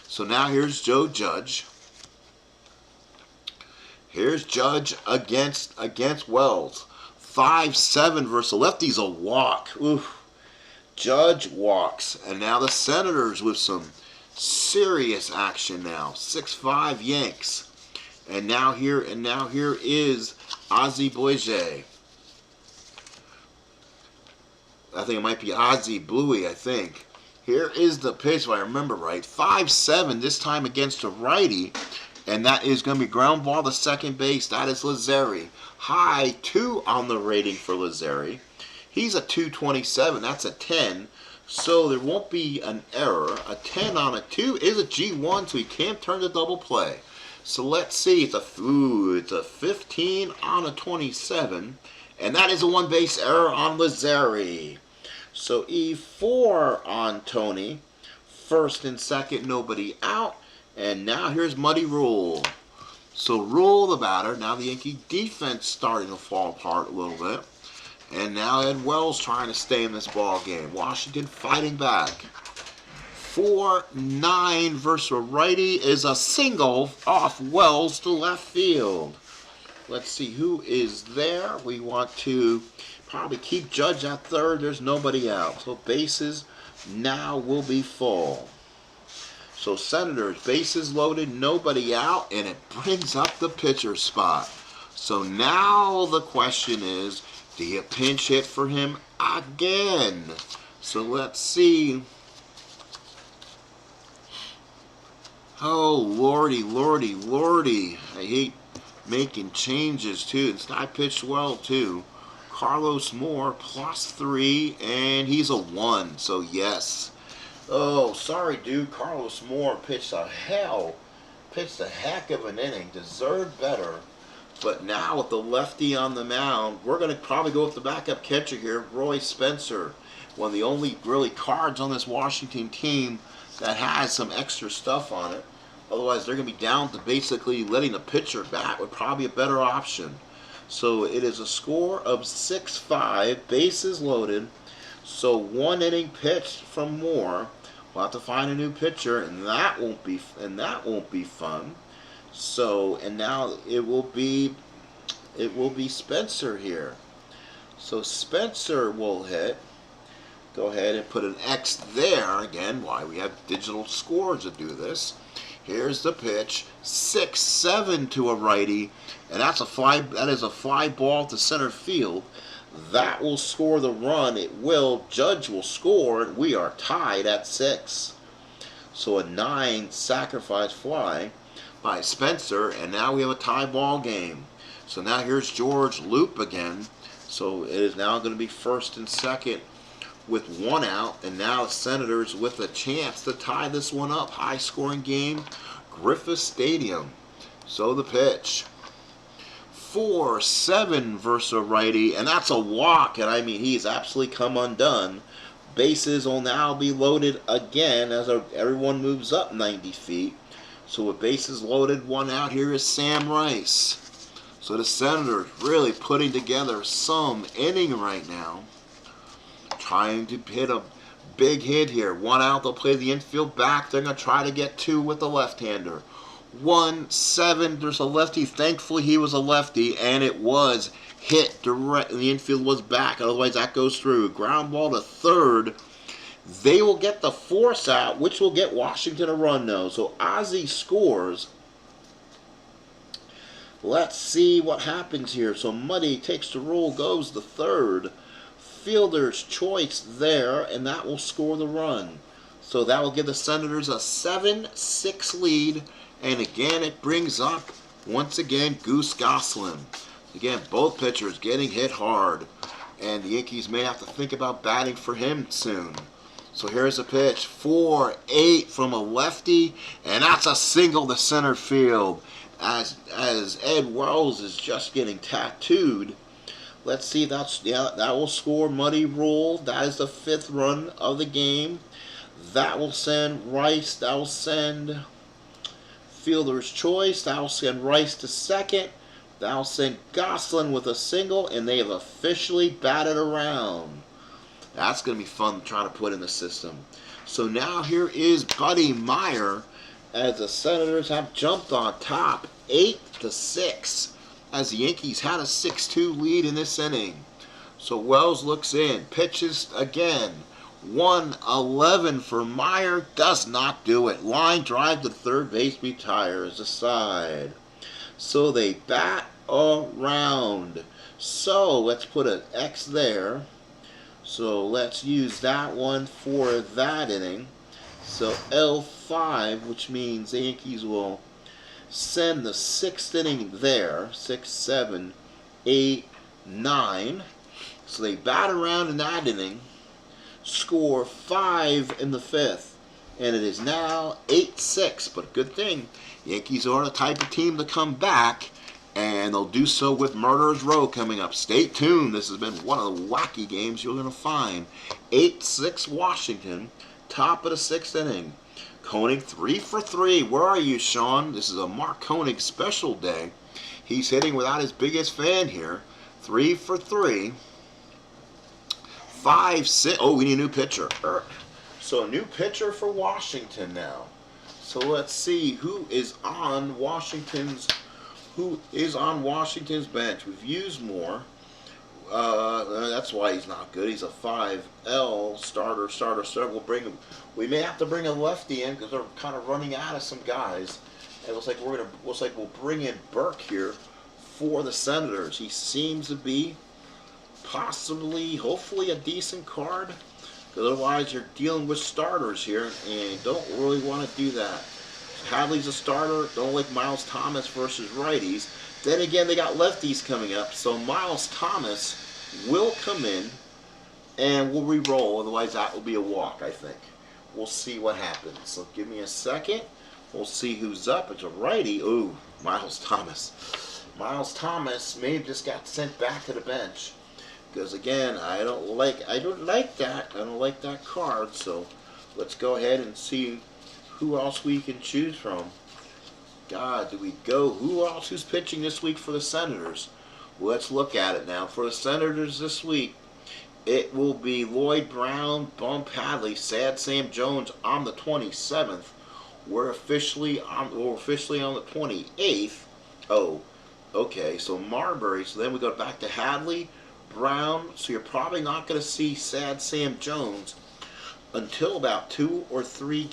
So now here's Joe Judge. Here's Judge against Wells. 5-7 versus lefty's a walk. Oof. Judge walks. And now the Senators with some serious action now. 6-5 Yanks. And now here is Ozzie Boise. I think it might be Ozzie Bluey, I think. Here is the pitch, if I remember right. 5-7 this time against a righty. And that is going to be ground ball to second base. That is Lazzeri. High 2 on the rating for Lazzeri. He's a 227. That's a 10. So there won't be an error. A 10 on a 2 is a G1, so he can't turn the double play. So let's see. It's a 15 on a 27. And that is a 1 base error on Lazzeri. So E4 on Tony. First and second, nobody out. And now here's Muddy Rule. So Rule the batter. Now the Yankee defense starting to fall apart a little bit. And now Ed Wells trying to stay in this ball game. Washington fighting back. 4-9 versus a righty is a single off Wells to left field. Let's see who is there. We want to probably keep Judge at third. There's nobody out. So bases now will be full. So Senators, bases loaded, nobody out, and it brings up the pitcher spot. So now the question is, do you pinch hit for him again? So let's see. Oh, lordy, lordy, lordy. I hate making changes, too. This guy pitched well, too. Carlos Moore, +3, and he's a 1, so yes. Oh, sorry, dude. Carlos Moore pitched a heck of an inning. Deserved better. But now with the lefty on the mound, we're going to probably go with the backup catcher here, Roy Spencer. One of the only really cards on this Washington team that has some extra stuff on it. Otherwise, they're going to be down to basically letting the pitcher bat would probably be a better option. So it is a score of 6-5, bases loaded. So 1 inning pitched from Moore. We'll have to find a new pitcher, and that won't be fun. So, and now it will be Spencer here. So Spencer will hit. Go ahead and put an X there. Again, why we have digital scores to do this. Here's the pitch, 6-7 to a righty, and that's a fly. That is a fly ball to center field. That will score the run. It will. Judge will score, and we are tied at 6. So a 9 sacrifice fly by Spencer, and now we have a tie ball game. So now here's George Loop again. So it is now going to be first and second with 1 out, and now the Senators with a chance to tie this one up. High scoring game, Griffith Stadium. So the pitch. 4-7 versus a righty, and that's a walk, and I mean he's absolutely come undone. Bases will now be loaded again as everyone moves up 90 feet. So with bases loaded, 1 out, here is Sam Rice. So the Senators really putting together some inning right now. Trying to hit a big hit here. 1 out, they'll play the infield back. They're going to try to get 2 with the left-hander. 1-7, there's a lefty. Thankfully, he was a lefty, and it was hit direct. The infield was back. Otherwise, that goes through. Ground ball to third. They will get the force out, which will get Washington a run, though. So Ozzie scores. Let's see what happens here. So Muddy takes the roll, goes the third. Fielder's choice there, and that will score the run. So that will give the Senators a 7-6 lead. And again, it brings up, once again, Goose Goslin. Again, both pitchers getting hit hard. And the Yankees may have to think about batting for him soon. So here's a pitch, 4-8 from a lefty, and that's a single to center field. As Ed Wells is just getting tattooed. Let's see, that will score Muddy Rule. That is the 5th run of the game. That will send Rice, that will send Fielder's choice. That will send Rice to second. That will send Goslin with a single, and they have officially batted around. That's going to be fun to try to put in the system. So now here is Buddy Meyer as the Senators have jumped on top 8-6 as the Yankees had a 6-2 lead in this inning. So Wells looks in, pitches again. 1-11 for Meyer, does not do it. Line drive to third base, retires aside. So they bat around. So let's put an X there. So let's use that one for that inning. So L5, which means the Yankees will send the 6th inning there. 6, 7, 8, 9. So they bat around in that inning. Score 5 in the 5th. And it is now 8-6. But good thing, Yankees are the type of team to come back. And they'll do so with Murderers Row coming up. Stay tuned. This has been one of the wacky games you're going to find. 8-6 Washington. Top of the 6th inning. Koenig 3 for 3. Where are you, Sean? This is a Mark Koenig special day. He's hitting without his biggest fan here. 3 for 3. 5, 6. Oh, we need a new pitcher. So a new pitcher for Washington now. So let's see who is on Washington's bench. We've used more. That's why he's not good. He's a 5L starter. We'll bring him. We may have to bring a lefty in because they're kind of running out of some guys. And it looks like we'll bring in Burke here for the Senators. He seems to be possibly, hopefully, a decent card. Because otherwise, you're dealing with starters here, and you don't really want to do that. Hadley's a starter. Don't like Miles Thomas versus righties. Then again, they got lefties coming up, so Miles Thomas will come in and we'll re-roll. Otherwise, that will be a walk, I think. We'll see what happens. So give me a second. We'll see who's up. It's a righty. Ooh, Miles Thomas. Miles Thomas may have just got sent back to the bench because again, I don't like that. I don't like that card. So let's go ahead and see who else we can choose from. God, do we go? Who else who's pitching this week for the Senators? Let's look at it now. For the Senators this week, it will be Lloyd Brown, Bump Hadley, Sad Sam Jones on the 27th. We're officially on the 28th. Oh, okay. So Marbury. So then we go back to Hadley, Brown. So you're probably not going to see Sad Sam Jones until about two or three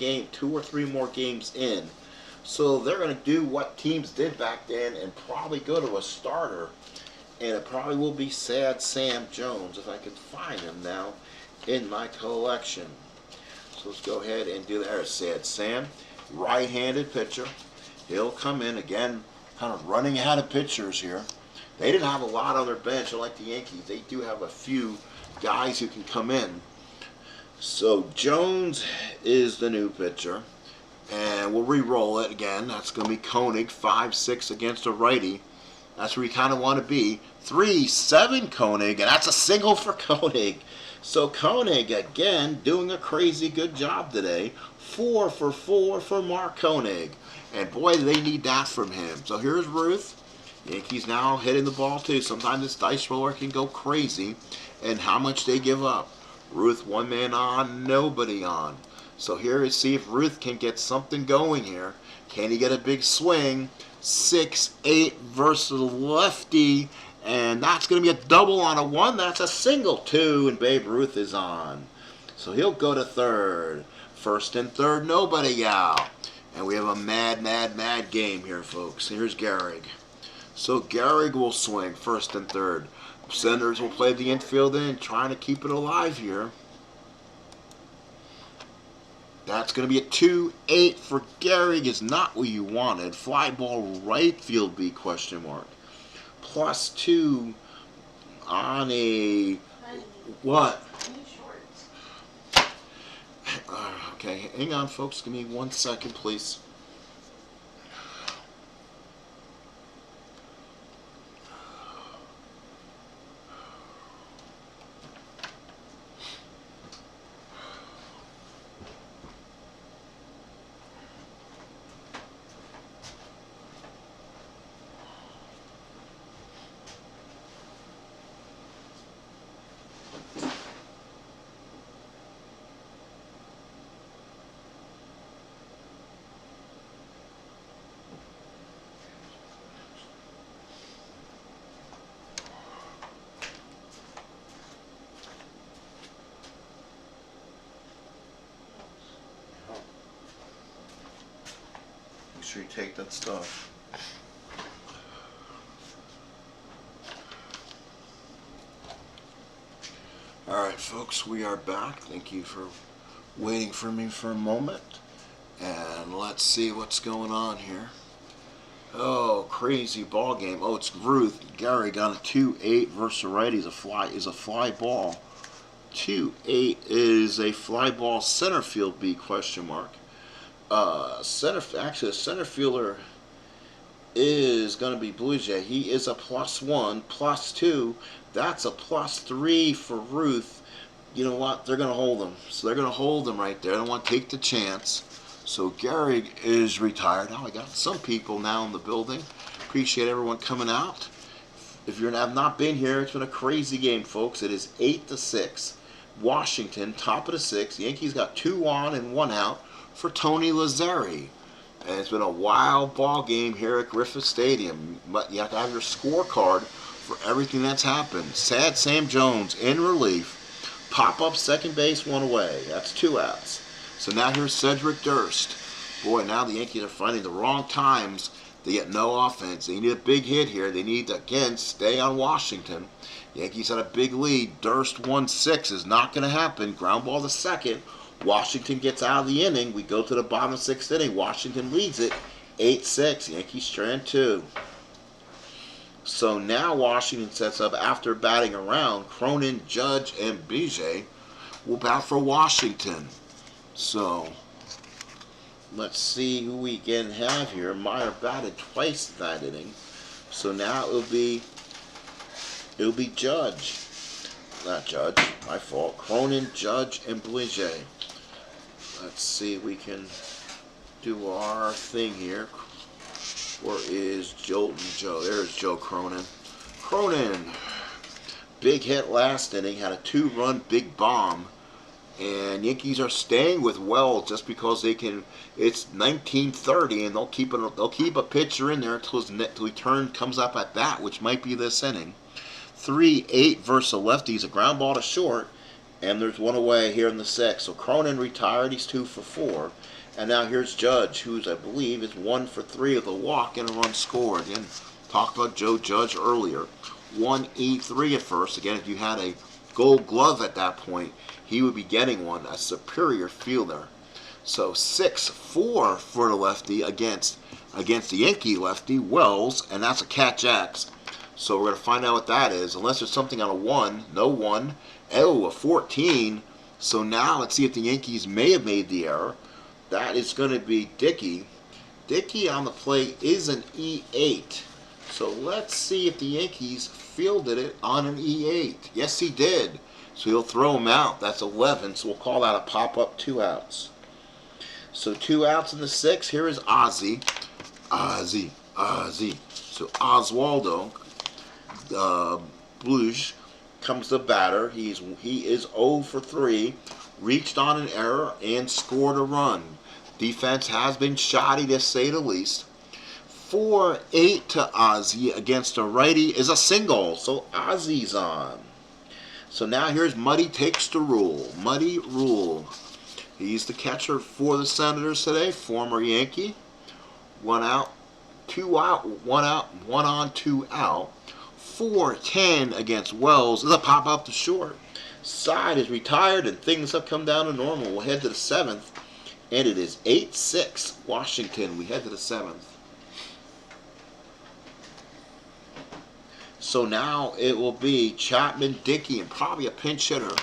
more games in. So they're going to do what teams did back then and probably go to a starter. And it probably will be Sad Sam Jones if I can find him now in my collection. So let's go ahead and do that. There's Sad Sam, right-handed pitcher. He'll come in again, kind of running out of pitchers here. They didn't have a lot on their bench, unlike the Yankees. They do have a few guys who can come in. So Jones is the new pitcher. And we'll re-roll it again. That's going to be Koenig, 5-6 against a righty. That's where you kind of want to be. 3-7 Koenig, and that's a single for Koenig. So Koenig, again, doing a crazy good job today. 4 for 4 for Mark Koenig. And boy, they need that from him. So here's Ruth. Yankees now hitting the ball too. Sometimes this dice roller can go crazy. And how much they give up. Ruth, one man on, nobody on. So here is see if Ruth can get something going here. Can he get a big swing? 6-8 versus lefty. And that's going to be a double on a 1. That's a single 2. And Babe Ruth is on. So he'll go to third. First and third, nobody out. And we have a mad game here, folks. Here's Gehrig. So Gehrig will swing first and third. Senators will play the infield in, trying to keep it alive here. That's going to be a 2-8 for Gehrig. Is not what you wanted. Fly ball right field B question mark. +2 on a what? Okay, hang on, folks. Give me 1 second, please. Make sure you take that stuff. Alright folks, we are back. Thank you for waiting for me for a moment. And let's see what's going on here. Oh, crazy ball game. Oh, it's Ruth. Gehrig on a 2-8 versus righty is a fly ball. 2-8 is a fly ball center field B question mark. Actually, the center fielder is going to be Blue Jay. He is a +1, +2. That's a +3 for Ruth. You know what? They're going to hold him. So they're going to hold him right there. I don't want to take the chance. So Gehrig is retired. Now I got some people now in the building. Appreciate everyone coming out. If you have not been here, it's been a crazy game, folks. It is 8-6. Washington, top of the sixth. Yankees got 2 on and 1 out for Tony Lazzeri. And it's been a wild ball game here at Griffith Stadium. But you have to have your scorecard for everything that's happened. Sad Sam Jones in relief. Pop up second base, 1 away. That's 2 outs. So now here's Cedric Durst. Boy, now the Yankees are finding the wrong times. They get no offense. They need a big hit here. They need to, again, stay on Washington. Yankees had a big lead. Durst 1-6 is not going to happen. Ground ball to second. Washington gets out of the inning. We go to the bottom of the 6th inning. Washington leads it 8-6. Yankees strand 2. So now Washington sets up after batting around. Cronin, Judge, and Bijay will bat for Washington. So let's see who we can have here. Meyer batted twice that inning. So now it'll be Judge. Not Judge, my fault. Cronin, Judge, and Bijay. Let's see if we can do our thing here. Where is Jolton Joe? There's Joe Cronin. Cronin, big hit last inning, had a 2-run big bomb. And Yankees are staying with Wells just because they can. It's 19:30, and they'll keep a pitcher in there until he comes up at bat, which might be this inning. 3-8 versus a lefty. He's a ground ball to short, and there's 1 away here in the 6th. So Cronin retired. He's 2 for 4. And now here's Judge, who's, I believe, is 1 for 3 with a walk and a run scored. Again, talked about Joe Judge earlier. 1-3 at first. Again, if you had a Gold Glove at that point, he would be getting one, a superior fielder. So 6-4 for the lefty against the Yankee lefty, Wells, and that's a catch-X. So we're going to find out what that is, unless there's something on a 1. No 1. Oh, a 14. So now let's see if the Yankees may have made the error. That is going to be Dickey. Dickey on the plate is an E8. So let's see if the Yankees fielded it on an E8. Yes, he did. So he'll throw him out. That's 11. So we'll call that a pop-up 2 outs. So 2 outs in the 6th. Here is Ozzie. Ozzie. So Oswaldo Blues comes the batter. He is 0 for 3. Reached on an error and scored a run. Defense has been shoddy, to say the least. 4-8 to Ozzie against a righty is a single. So Ozzie's on. So now here's Muddy takes the rule. Muddy Rule. He's the catcher for the Senators today, former Yankee. 1 out, 2 out, 1 out, 1 on, 2 out. 4-10 against Wells. This is a pop up to short. Side is retired and things have come down to normal. We'll head to the 7th, and it is 8-6 Washington. We head to the 7th. So now it will be Chapman, Dickey, and probably a pinch hitter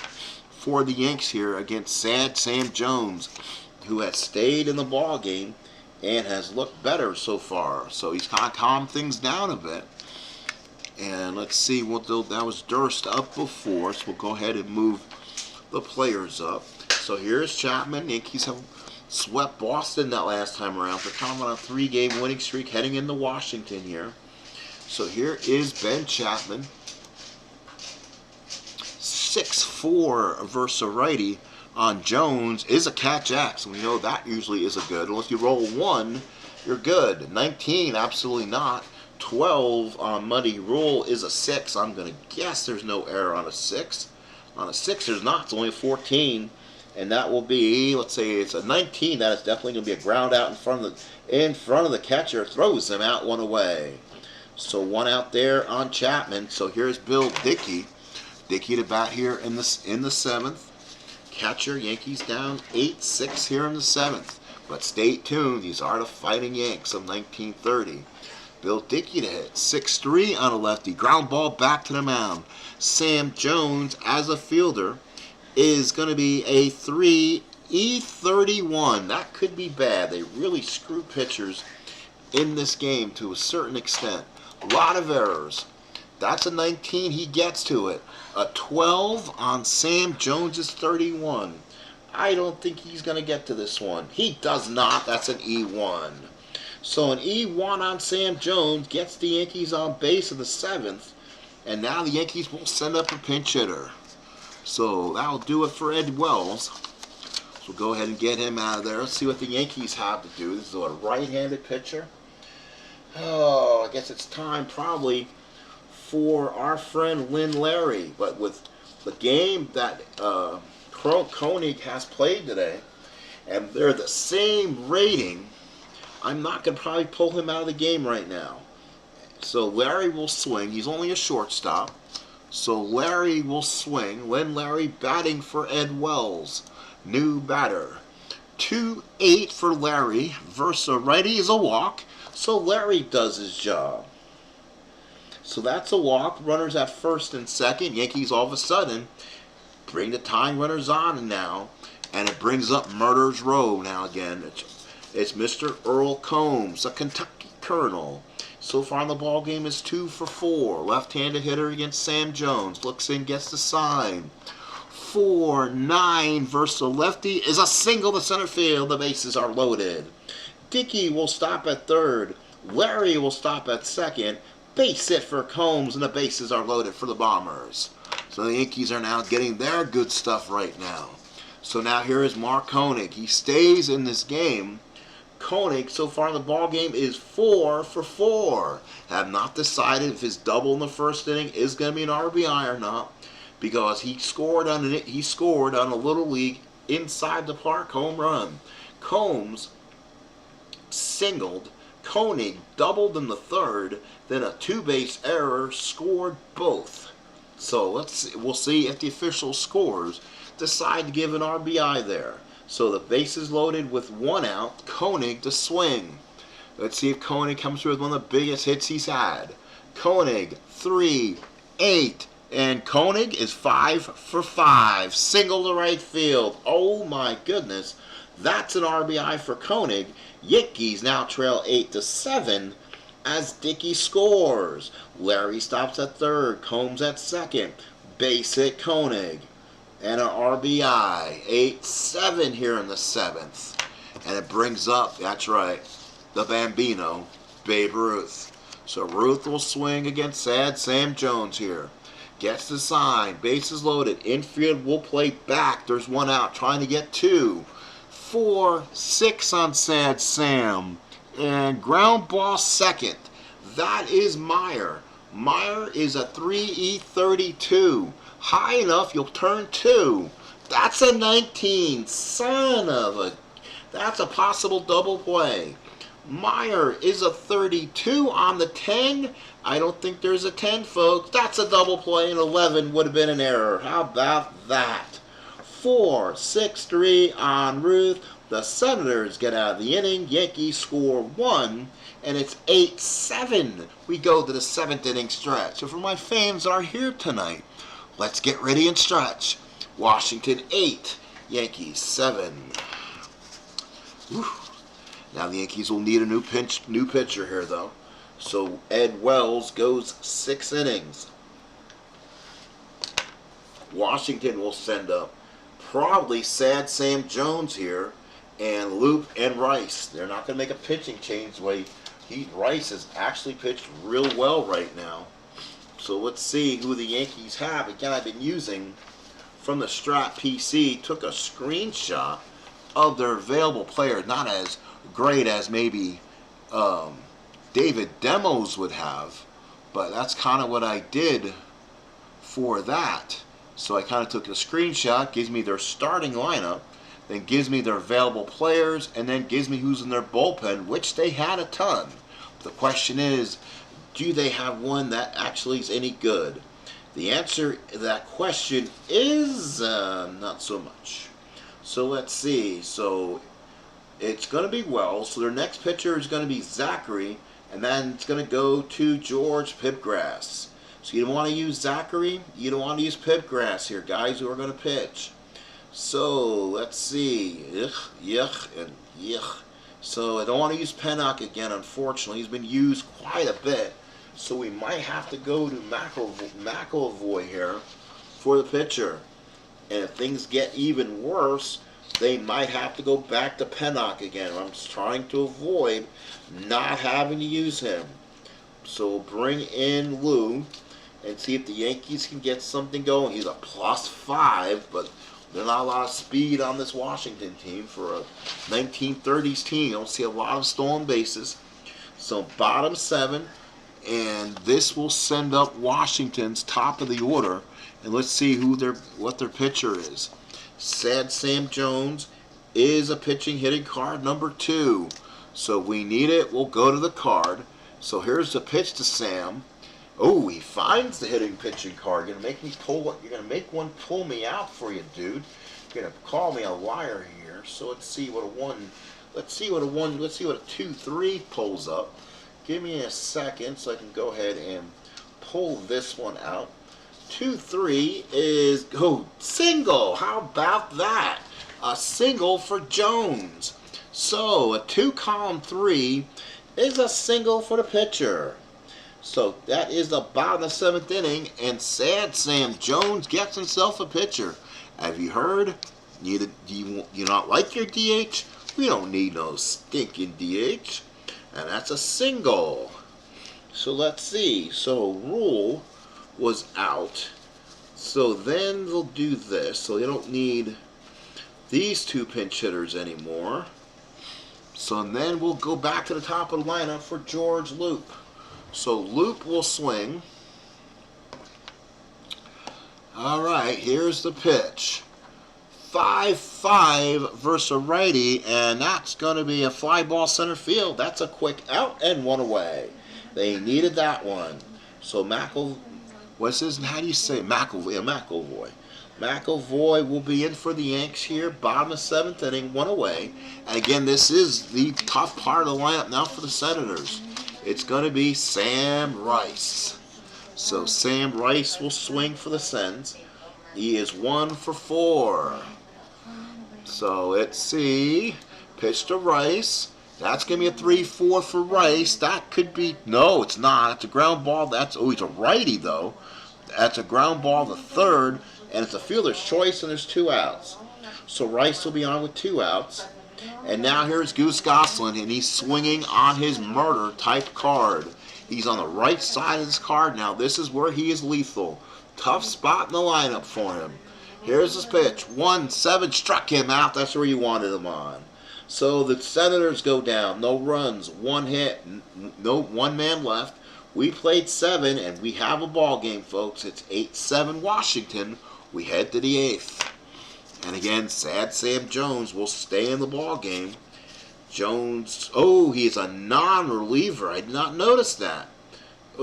for the Yanks here against Sad Sam Jones, who has stayed in the ball game and has looked better so far. So he's kind of calmed things down a bit. And let's see what that was Durst up before, so we'll go ahead and move the players up. So here's Chapman. Yankees have swept Boston that last time around. They're kind of on a 3-game winning streak heading into Washington here. So here is Ben Chapman. 6-4 versus a righty on Jones is a catch-X. We know that usually is a good. Unless you roll 1, you're good. 19, absolutely not. 12 on Muddy Rule is a 6. I'm going to guess there's no error on a 6. On a 6, there's not. It's only a 14. And that will be, let's say it's a 19. That is definitely going to be a ground out in front of the catcher. Throws him out 1 away. So 1 out there on Chapman. So here's Bill Dickey. Dickey to bat here in the 7th. Catcher, Yankees down 8-6 here in the 7th. But stay tuned. These are the Fighting Yanks of 1930. Bill Dickey to hit. 6-3 on a lefty. Ground ball back to the mound. Sam Jones, as a fielder, is going to be a 3 E31. That could be bad. They really screw pitchers in this game to a certain extent. A lot of errors. That's a 19. He gets to it. A 12 on Sam Jones's 31. I don't think he's going to get to this one. He does not. That's an E1. So an E1 on Sam Jones gets the Yankees on base of the 7th. And now the Yankees will send up a pinch hitter. So that'll do it for Ed Wells. So we'll go ahead and get him out of there. Let's see what the Yankees have to do. This is a right-handed pitcher. Oh, I guess it's time probably for our friend Lynn Larry. But with the game that Koenig has played today, and they're the same rating, I'm not going to probably pull him out of the game right now. So Larry will swing. He's only a shortstop. So Larry will swing. Lynn Larry batting for Ed Wells. New batter. 2-8 for Larry versus a righty is a walk. So Larry does his job. So that's a walk. Runners at first and second. Yankees all of a sudden bring the tying runners on now. And it brings up Murder's Row now again. It's Mr. Earl Combs, a Kentucky Colonel. So far in the ball game is 2 for 4. Left-handed hitter against Sam Jones. Looks in, gets the sign. 4-9 versus a lefty is a single to center field. The bases are loaded. Dickey will stop at third. Larry will stop at second. Base hit for Combs, and the bases are loaded for the Bombers. So the Yankees are now getting their good stuff right now. So now here is Mark Koenig. He stays in this game. Koenig, so far in the ball game, is 4 for 4. Have not decided if his double in the first inning is going to be an RBI or not, because he scored on a Little League inside the park home run. Combs singled. Koenig doubled in the third. Then a 2-base error scored both. So we'll see if the official scores decide to give an RBI there. So the bases loaded with 1 out. Koenig to swing. Let's see if Koenig comes through with one of the biggest hits he's had. Koenig 3-8. And Koenig is 5 for 5. Single to right field. Oh my goodness. That's an RBI for Koenig. Yankees now trail 8-7 as Dickey scores. Larry stops at third. Combs at second. Base hit Koenig. And an RBI. 8-7 here in the 7th. And it brings up, that's right, the Bambino, Babe Ruth. So Ruth will swing against sad Sam Jones here. Gets the sign. Bases loaded. Infield will play back. There's 1 out. Trying to get 2. 4-6 on sad Sam. And ground ball second. That is Meyer. Meyer is a 3E32. High enough, you'll turn 2. That's a 19. Son of a... That's a possible double play. Meyer is a 32 on the 10. I don't think there's a 10, folks. That's a double play, and 11 would have been an error. How about that? 4-6-3 on Ruth. The Senators get out of the inning. Yankees score 1, and it's 8-7. We go to the 7th inning stretch. So for my fans that are here tonight, let's get ready and stretch. Washington 8, Yankees 7. Whew. Now the Yankees will need a new pitcher here, though. So Ed Wells goes 6 innings. Washington will send up probably sad Sam Jones here, and Loop and Rice. They're not going to make a pitching change the way Rice has actually pitched real well right now. So let's see who the Yankees have. Again, I've been using from the Strat PC, took a screenshot of their available players, not as great as maybe David Demos would have, but that's kind of what I did for that. So I kind of took a screenshot, gives me their starting lineup, then gives me their available players, and then gives me who's in their bullpen, which they had a ton. The question is, do they have one that actually is any good? The answer to that question is not so much. So let's see. So it's going to be Wells. So their next pitcher is going to be Zachary, and then it's going to go to George Pipgrass. So you don't want to use Zachary. You don't want to use Pipgrass here, guys who are going to pitch. So let's see. Yuck, and yuck. So I don't want to use Pennock again, unfortunately. He's been used quite a bit. So we might have to go to McAvoy here for the pitcher. And if things get even worse, they might have to go back to Pennock again. I'm just trying to avoid not having to use him. So bring in Lou and see if the Yankees can get something going. He's a +5, but there's not a lot of speed on this Washington team for a 1930s team. You don't see a lot of stolen bases. So bottom 7, and this will send up Washington's top of the order. And let's see what their pitcher is. Sad Sam Jones is a pitching hitting card number 2. So we need it. We'll go to the card. So here's the pitch to Sam. Oh, he finds the hitting pitching card. You're gonna make me pull what? You're gonna make one pull me out for you, dude. You're gonna call me a liar here. So let's see what a 1. Let's see what a 1. Let's see what a 2-3 pulls up. Give me a second so I can go ahead and pull this one out. 2-3 is single. How about that? A single for Jones. So a 2-column 3 is a single for the pitcher. So that is the bottom of the 7th inning, and Sad Sam Jones gets himself a pitcher. Have you heard? Do you not like your DH? We don't need no stinking DH. And that's a single. So let's see. So Rule was out. So then they'll do this. So they don't need these 2 pinch hitters anymore. So then we'll go back to the top of the lineup for George Loop. So Loop will swing. All right, here's the pitch. 5-5 versus a righty, and that's going to be a fly ball center field. That's a quick out and 1 away. They needed that one. So what's his? How do you say McElvoy? McElvoy. McElvoy will be in for the Yanks here. Bottom of 7th inning, 1 away. And again, this is the tough part of the lineup now for the Senators. It's going to be Sam Rice. So Sam Rice will swing for the Sens. He is 1 for 4. So let's see. Pitch to Rice. That's going to be a 3-4 for Rice. That could be... No, it's not. It's a ground ball. He's a righty, though. That's a ground ball to third, and it's a fielder's choice, and there's 2 outs. So Rice will be on with 2 outs. And now here's Goose Goslin, and he's swinging on his murder-type card. He's on the right side of this card now. This is where he is lethal. Tough spot in the lineup for him. Here's his pitch. 1-7 struck him out. That's where you wanted him on. So the Senators go down. No runs, 1 hit, no 1 man left. We played 7, and we have a ball game, folks. It's 8-7 Washington. We head to the 8th. And again, Sad Sam Jones will stay in the ball game. Jones, he's a non-reliever. I did not notice that. I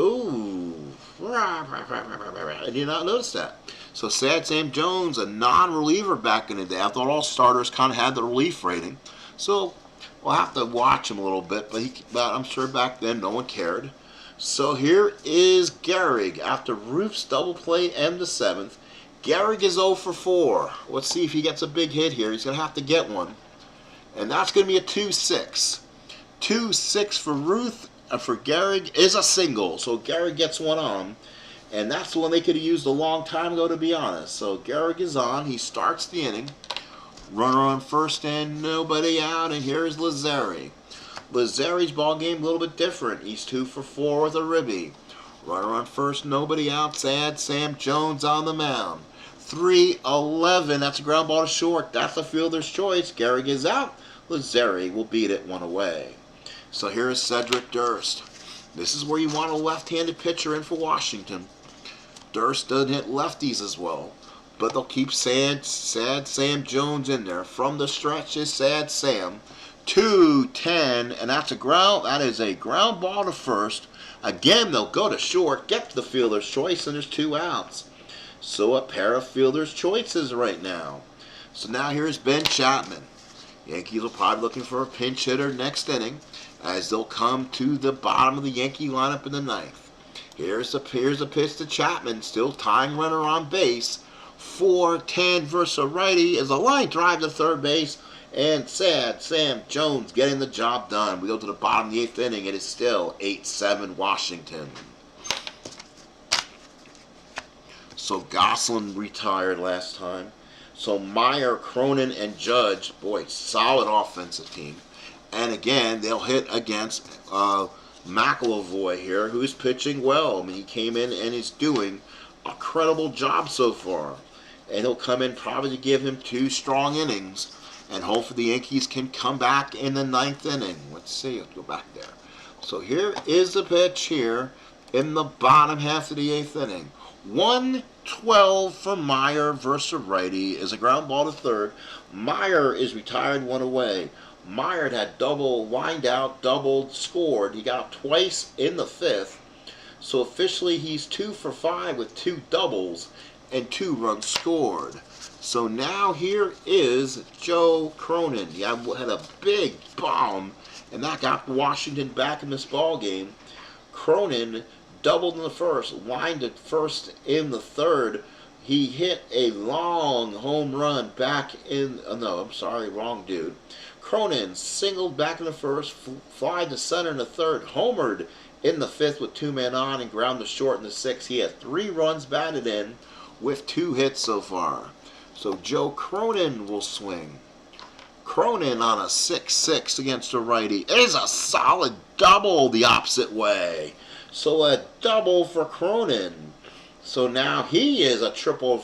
did not notice that. So Sad Sam Jones, a non-reliever back in the day. I thought all starters kind of had the relief rating. So we'll have to watch him a little bit, but I'm sure back then no one cared. So here is Gehrig. After Roof's double play and the 7th, Gehrig is 0 for 4. Let's see if he gets a big hit here. He's going to have to get one. And that's going to be a 2-6. 2-6 for Ruth. For Gehrig is a single. So Gehrig gets one on. And that's the one they could have used a long time ago, to be honest. So Gehrig is on. He starts the inning. Runner on first and nobody out. And here's Lazzeri. Lazzeri's ball game a little bit different. He's 2 for 4 with a ribby. Runner on first, nobody out. Sad Sam Jones on the mound. 3-11. That's a ground ball to short. That's a fielder's choice. Gehrig is out. Lazzeri will beat it 1 away. So here is Cedric Durst. This is where you want a left-handed pitcher in for Washington. Durst doesn't hit lefties as well, but they'll keep Sad Sam Jones in there. From the stretch is Sad Sam. 2-10, and that is a ground ball to first. Again, they'll go to short, get to the fielder's choice, and there's 2 outs. So a pair of fielder's choices right now. So now here's Ben Chapman. Yankees are probably looking for a pinch hitter next inning, as they'll come to the bottom of the Yankee lineup in the 9th. Here's the pitch to Chapman, still tying runner on base. 4-10 versus a righty is a line drive to third base, and Sad Sam Jones getting the job done. We go to the bottom of the 8th inning. It is still 8-7 Washington. So Goslin retired last time. So Meyer, Cronin, and Judge, boy, solid offensive team. And again, they'll hit against McElvoy here, who's pitching well. I mean, he came in and he's doing a credible job so far. And he'll come in probably to give him 2 strong innings. And hopefully the Yankees can come back in the 9th inning. Let's see, let's go back there. So here is the pitch here in the bottom half of the 8th inning. 1-12 for Meyer versus righty is a ground ball to third. Meyer is retired, 1 away. Meyer had double, wind out, doubled, scored. He got twice in the 5th. So officially he's 2 for 5 with 2 doubles and 2 runs scored. So now here is Joe Cronin. He had a big bomb, and that got Washington back in this ball game. Cronin doubled in the 1st, winded first in the 3rd. He hit a long home run back in, no, I'm sorry, wrong dude. Cronin singled back in the 1st, fly to center in the 3rd, homered in the 5th with 2 men on, and ground to short in the 6th. He had 3 runs batted in with 2 hits so far. So Joe Cronin will swing. Cronin on a 6-6 against a righty is a solid double the opposite way. So a double for Cronin. So now he is a triple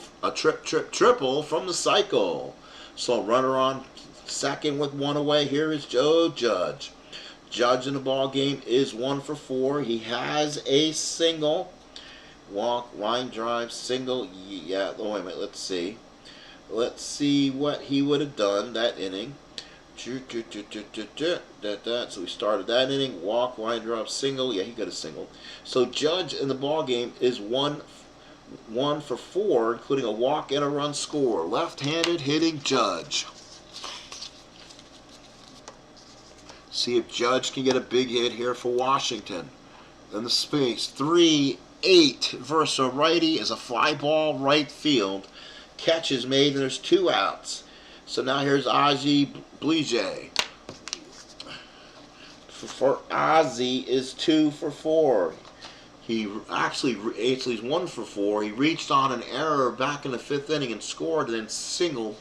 from the cycle. So runner on second with 1 away. Here is Joe Judge. Judge in the ball game is 1 for 4. He has a single. Walk, line drive, single. Yeah, oh, wait a minute, let's see. Let's see what he would have done that inning. So we started that inning. Walk, line drive, single. Yeah, he got a single. So Judge in the ball game is 1 for 4, including a walk and a run score. Left-handed hitting Judge. See if Judge can get a big hit here for Washington. Then the space 3-8 versus a righty is a fly ball right field. Catch is made and there's 2 outs. So now here's Ozzie Blige. For Ozzie is 2 for 4. He actually he's 1 for 4. He reached on an error back in the 5th inning and scored, and then singled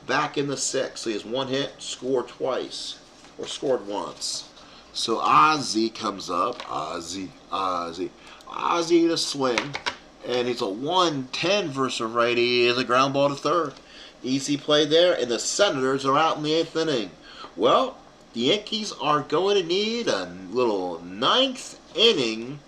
back in the 6th. So he has 1 hit, scored twice, or scored once. So Ozzie comes up. Ozzie to swing. And it's a 1-10 versus a righty. Is a ground ball to third. Easy play there, and the Senators are out in the 8th inning. Well, the Yankees are going to need a little 9th inning,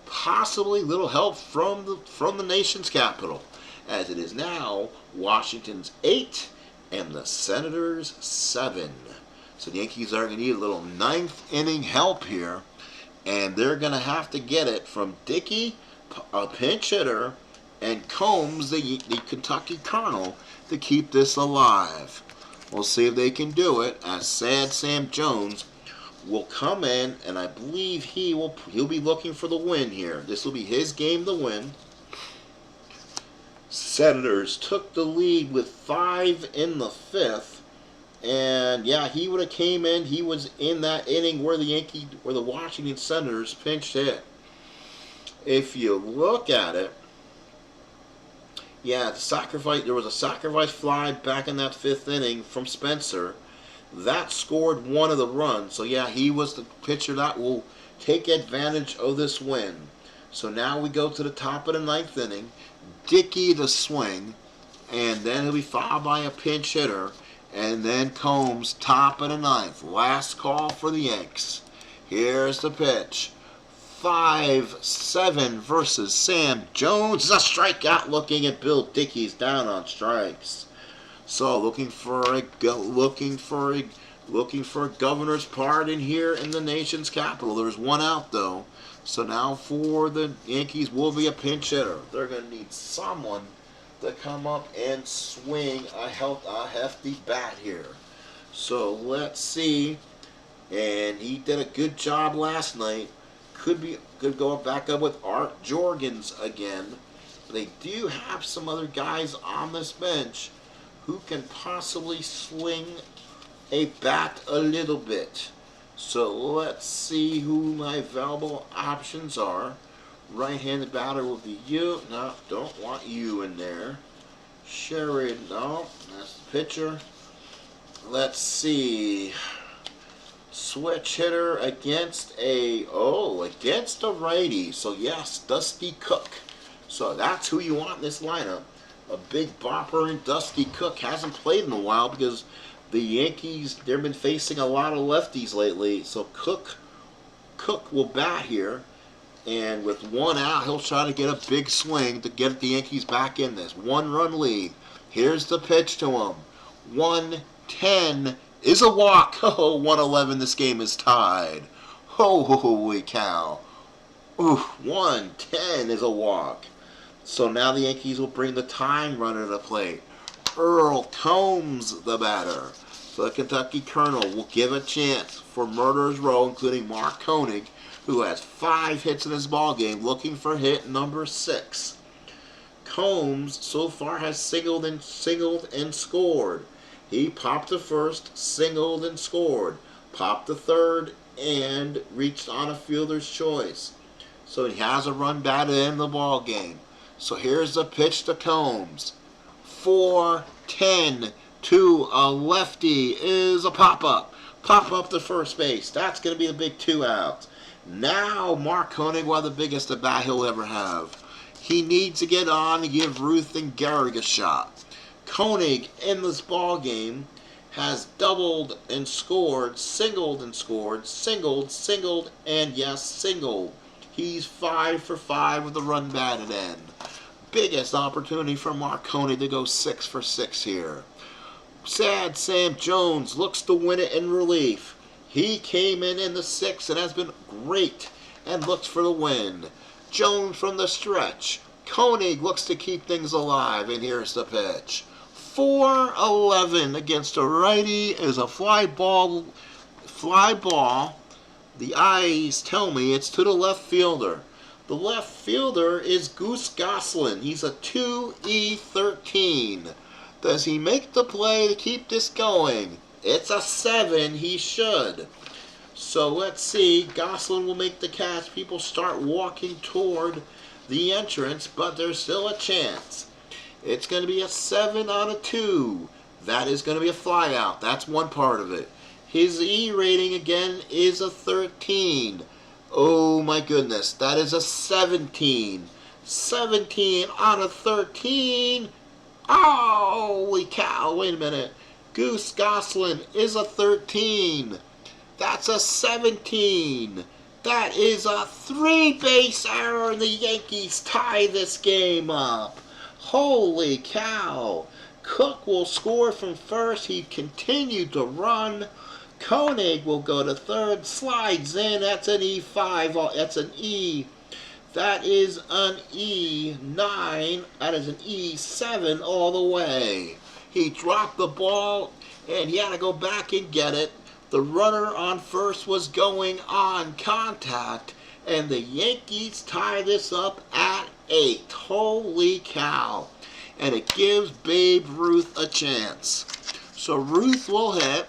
possibly little help from the nation's capital. As it is now, Washington's 8 and the Senators 7. So the Yankees are going to need a little 9th inning help here, and they're going to have to get it from Dickey, a pinch hitter, and Combs, the Kentucky Colonel, to keep this alive. We'll see if they can do it, as Sad Sam Jones will come in, and I believe he'll be looking for the win here. This will be his game to win. Senators took the lead with 5 in the 5th, and yeah, he would have came in. He was in that inning where the Washington Senators pinch hit. If you look at it, yeah, there was a sacrifice fly back in that 5th inning from Spencer. That scored 1 of the runs. So yeah, he was the pitcher that will take advantage of this win. So now we go to the top of the 9th inning. Dickey to swing, and then he'll be followed by a pinch hitter, and then Combs, top of the 9th. Last call for the Yanks. Here's the pitch. 5-7 versus Sam Jones. A strikeout, looking at Bill Dickey's down on strikes. So looking for a governor's pardon here in the nation's capital. There's 1 out though. So now for the Yankees will be a pinch hitter. They're going to need someone to come up and swing a hefty bat here. So let's see. And he did a good job last night. Could go back up with Art Jorgens again. They do have some other guys on this bench who can possibly swing a bat a little bit. So let's see who my available options are. Right-handed batter will be you. No, don't want you in there. Sherry, no, that's the pitcher. Let's see. Switch hitter against a righty. So yes, Dusty Cook. So that's who you want in this lineup. A big bopper in Dusty Cook. Hasn't played in a while because the Yankees, they've been facing a lot of lefties lately. So Cook will bat here. And with one out, he'll try to get a big swing to get the Yankees back in this. 1-run lead. Here's the pitch to him. 1-10 is a walk. Oh, 1-11, this game is tied. Holy cow. Ooh, 1-10 is a walk. So now the Yankees will bring the tying runner to the plate. Earl Combs, the batter. So the Kentucky Colonel will give a chance for Murderers Row, including Mark Koenig, who has 5 hits in his ball game, looking for hit number 6. Combs so far has singled and scored. He popped to first, singled and scored. Popped to third, and reached on a fielder's choice. So he has a run batted in the ball game. So here's the pitch to Combs. 4-10 to a lefty is a pop-up. Pop-up to first base. That's going to be the big 2 outs. Now Mark Koenig will have the biggest at bat he'll ever have. He needs to get on and give Ruth and Gehrig a shot. Koenig in this ball game has doubled and scored, singled and scored, singled, and yes, singled. He's 5 for 5 with the run batted in. Biggest opportunity for Mark Koenig to go 6 for 6 here. Sad Sam Jones looks to win it in relief. He came in the 6th and has been great and looks for the win. Jones from the stretch. Koenig looks to keep things alive, and here's the pitch. 4-11 against a righty is a fly ball. The eyes tell me it's to the left fielder. The left fielder is Goose Goslin. He's a 2E13. Does he make the play to keep this going? It's a 7. He should. So let's see. Goslin will make the catch. People start walking toward the entrance, but there's still a chance. It's going to be a 7 on a 2. That is going to be a fly out. That's one part of it. His E rating again is a 13. Oh my goodness. That is a 17. 17 on a 13. Holy cow. Wait a minute. Goose Goslin is a 13. That's a 17. That is a 3-base error, and the Yankees tie this game up. Holy cow. Cook will score from first. He continued to run. Koenig will go to third. Slides in. That's an E5. That's an E. That is an E9. That is an E7 all the way. He dropped the ball, and he had to go back and get it. The runner on first was going on contact, and the Yankees tie this up at 8. Holy cow. And it gives Babe Ruth a chance. So Ruth will hit.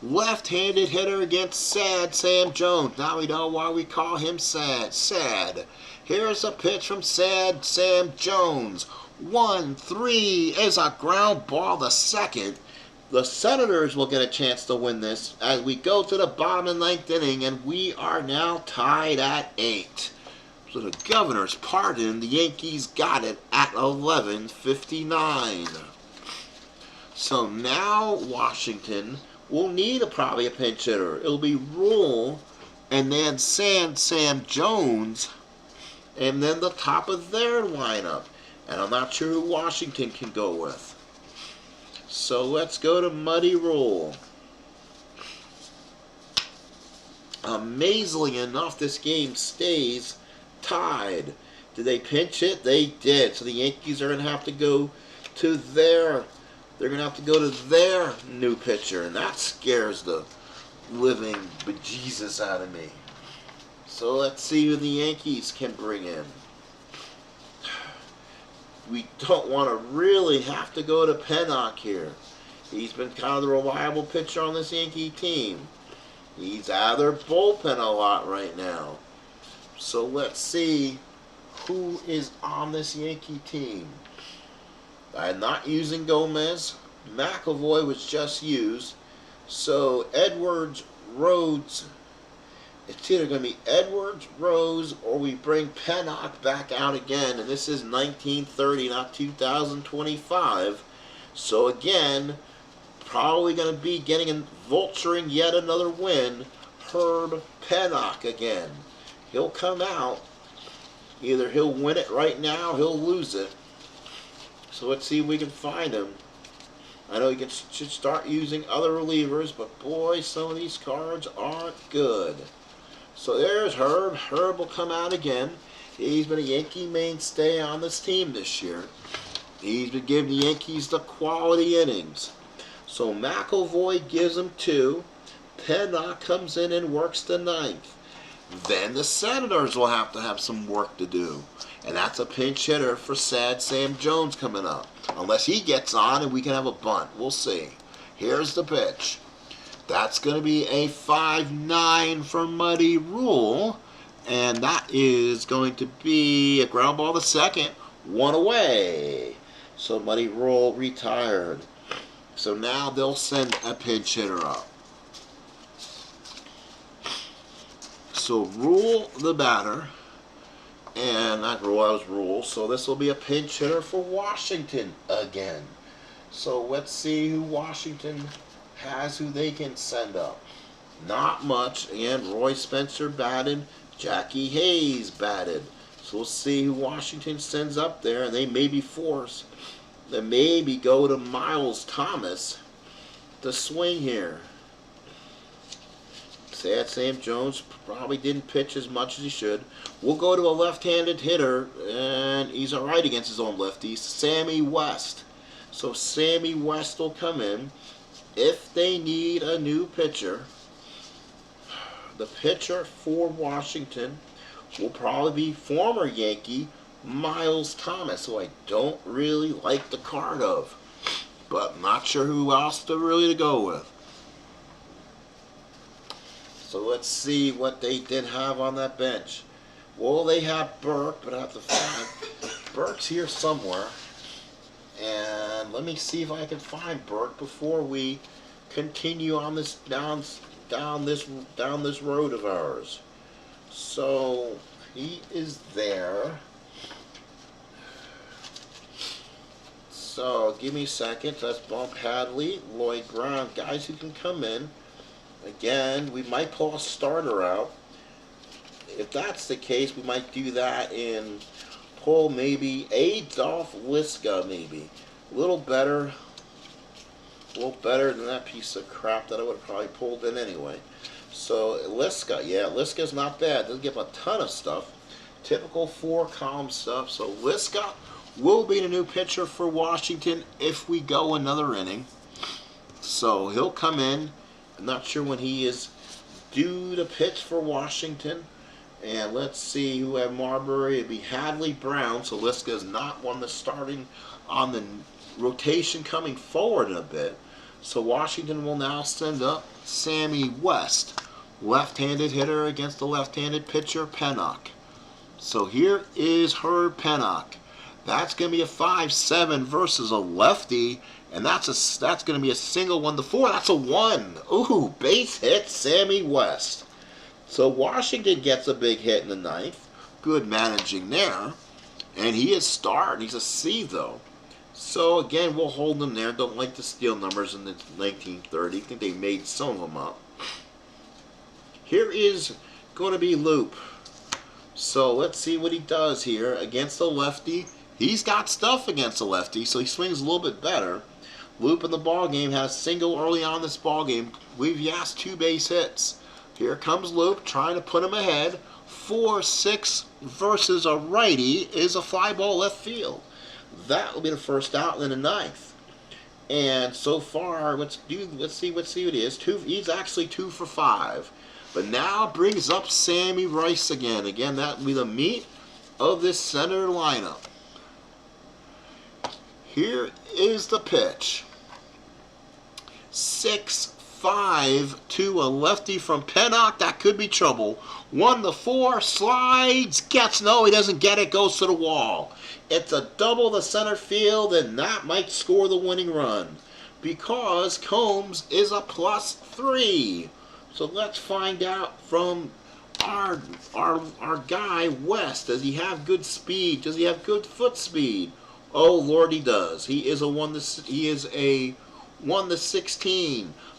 Left-handed hitter against Sad Sam Jones. Now we know why we call him Sad. Sad. Here's a pitch from Sad Sam Jones. 1-3 is a ground ball to second. The Senators will get a chance to win this as we go to the bottom of the 9th inning, and we are now tied at 8. So the Governor's pardon, the Yankees got it at 11:59. So now Washington will need probably a pinch hitter. It'll be Rule, and then Sam Jones, and then the top of their lineup. And I'm not sure who Washington can go with. So let's go to Muddy Rule. Amazingly enough, this game stays tied. Did they pinch it? They did. So the Yankees are going to have to go to their new pitcher, and that scares the living bejesus out of me. So let's see who the Yankees can bring in. We don't want to really have to go to Pennock here. He's been kind of the reliable pitcher on this Yankee team. He's out of their bullpen a lot right now. So let's see who is on this Yankee team. I'm not using Gomez. McAvoy was just used. So Edwards, Rhodes, it's either going to be Edwards, Rose, or we bring Pennock back out again. And this is 1930, not 2025. So again, probably going to be getting and vulturing yet another win. Herb Pennock again. He'll come out. Either he'll win it right now, he'll lose it. So let's see if we can find him. I know you should start using other relievers, but boy, some of these cards aren't good. So there's Herb. Herb will come out again. He's been a Yankee mainstay on this team this year. He's been giving the Yankees the quality innings. So McAvoy gives him 2. Pennock comes in and works the 9th. Then the Senators will have to have some work to do. And that's a pinch hitter for Sad Sam Jones coming up. Unless he gets on and we can have a bunt. We'll see. Here's the pitch. That's going to be a 5-9 for Muddy Rule. And that is going to be a ground ball to second. 1 away. So Muddy Rule retired. So now they'll send a pinch hitter up. So Rule the batter. And not Rule, that was Rule. So this will be a pinch hitter for Washington again. So let's see who Washington has, who they can send up. Not much. And Roy Spencer batted. Jackie Hayes batted. So we'll see who Washington sends up there. And they may be forced to maybe go to Miles Thomas to swing here. Sad Sam Jones probably didn't pitch as much as he should. We'll go to a left-handed hitter, and he's all right against his own lefties, Sammy West. So Sammy West will come in. If they need a new pitcher, the pitcher for Washington will probably be former Yankee Miles Thomas, who I don't really like the card of, but not sure who else to go with. So let's see what they did have on that bench. Well, they have Burke, but I have to find Burke's here somewhere. And let me see if I can find Burke before we continue on this down this road of ours. So he is there. So give me a second. Let's bump Hadley, Lloyd Brown, guys who can come in. Again, we might pull a starter out. If that's the case, we might do that and pull maybe Adolph Liska, maybe. A little better than that piece of crap that I would have probably pulled in anyway. So Liska, yeah, Liska's not bad. Doesn't give a ton of stuff. Typical 4-column stuff. So Liska will be the new pitcher for Washington if we go another inning. So he'll come in. I'm not sure when he is due to pitch for Washington. And let's see who have Marbury. It'd be Hadley Brown. So Liska is not one that's starting on the rotation coming forward in a bit. So Washington will now send up Sammy West, left-handed hitter against the left-handed pitcher Pennock. So here is Herb Pennock. That's going to be a 5-7 versus a lefty. And that's going to be a single 1-4. That's a 1. Ooh, base hit, Sammy West. So Washington gets a big hit in the 9th. Good managing there. And he is starred. He's a C, though. So, again, we'll hold him there. Don't like to steal numbers in the 1930. I think they made some of them up. Here is going to be Loop. So, let's see what he does here against the lefty. He's got stuff against the lefty, so he swings a little bit better. Loop in the ballgame had a single early on this ballgame. We've yassed 2 base hits. Here comes Loop trying to put him ahead. 4-6 versus a righty is a fly ball left field. That will be the first out in the 9th. And so far, let's see what it is. He's actually 2 for 5. But now brings up Sammy Rice again. Again, that will be the meat of this center lineup. Here is the pitch. 6 5 to a lefty from Pennock. That could be trouble. 1-4, slides, gets, no, he doesn't get it, goes to the wall. It's a double to center field, and that might score the winning run because Combs is a +3. So let's find out from our guy West. Does he have good speed? Does he have good foot speed? Oh Lord, he does. He is a 1-16.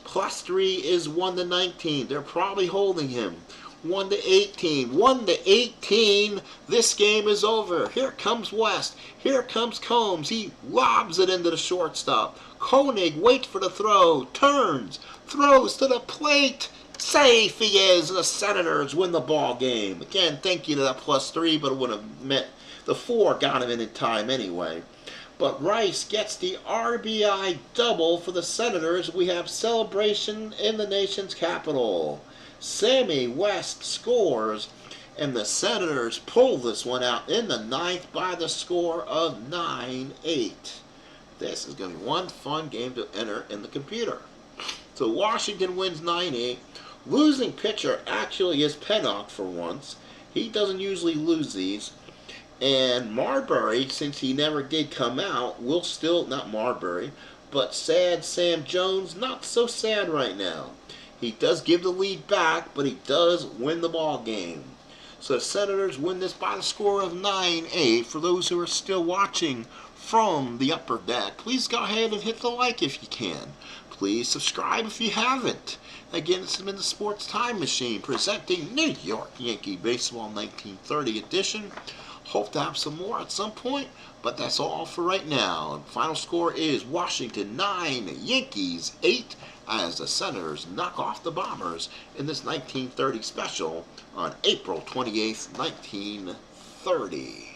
+3 is 1-19. They're probably holding him. 1-18. 1-18. This game is over. Here comes West. Here comes Combs. He lobs it into the shortstop. Koenig waits for the throw. Turns. Throws to the plate. Safe he is. The Senators win the ball game. Again, thank you to that +3, but it would have meant the 4 got him in time anyway. But Rice gets the RBI double for the Senators. We have celebration in the nation's capital. Sammy West scores, and the Senators pull this one out in the 9th by the score of 9-8. This is going to be one fun game to enter in the computer. So Washington wins 9-8. Losing pitcher actually is Pennock for once. He doesn't usually lose these. And Marbury, since he never did come out, will still, not Marbury, but sad Sam Jones, not so sad right now. He does give the lead back, but he does win the ball game. So the Senators win this by the score of 9-8. For those who are still watching from the upper deck, please go ahead and hit the like if you can. Please subscribe if you haven't. Again, this has been the Sports Time Machine presenting New York Yankee Baseball 1930 edition. Hope to have some more at some point, but that's all for right now. Final score is Washington 9, Yankees 8, as the Senators knock off the Bombers in this 1930 special on April 28th, 1930.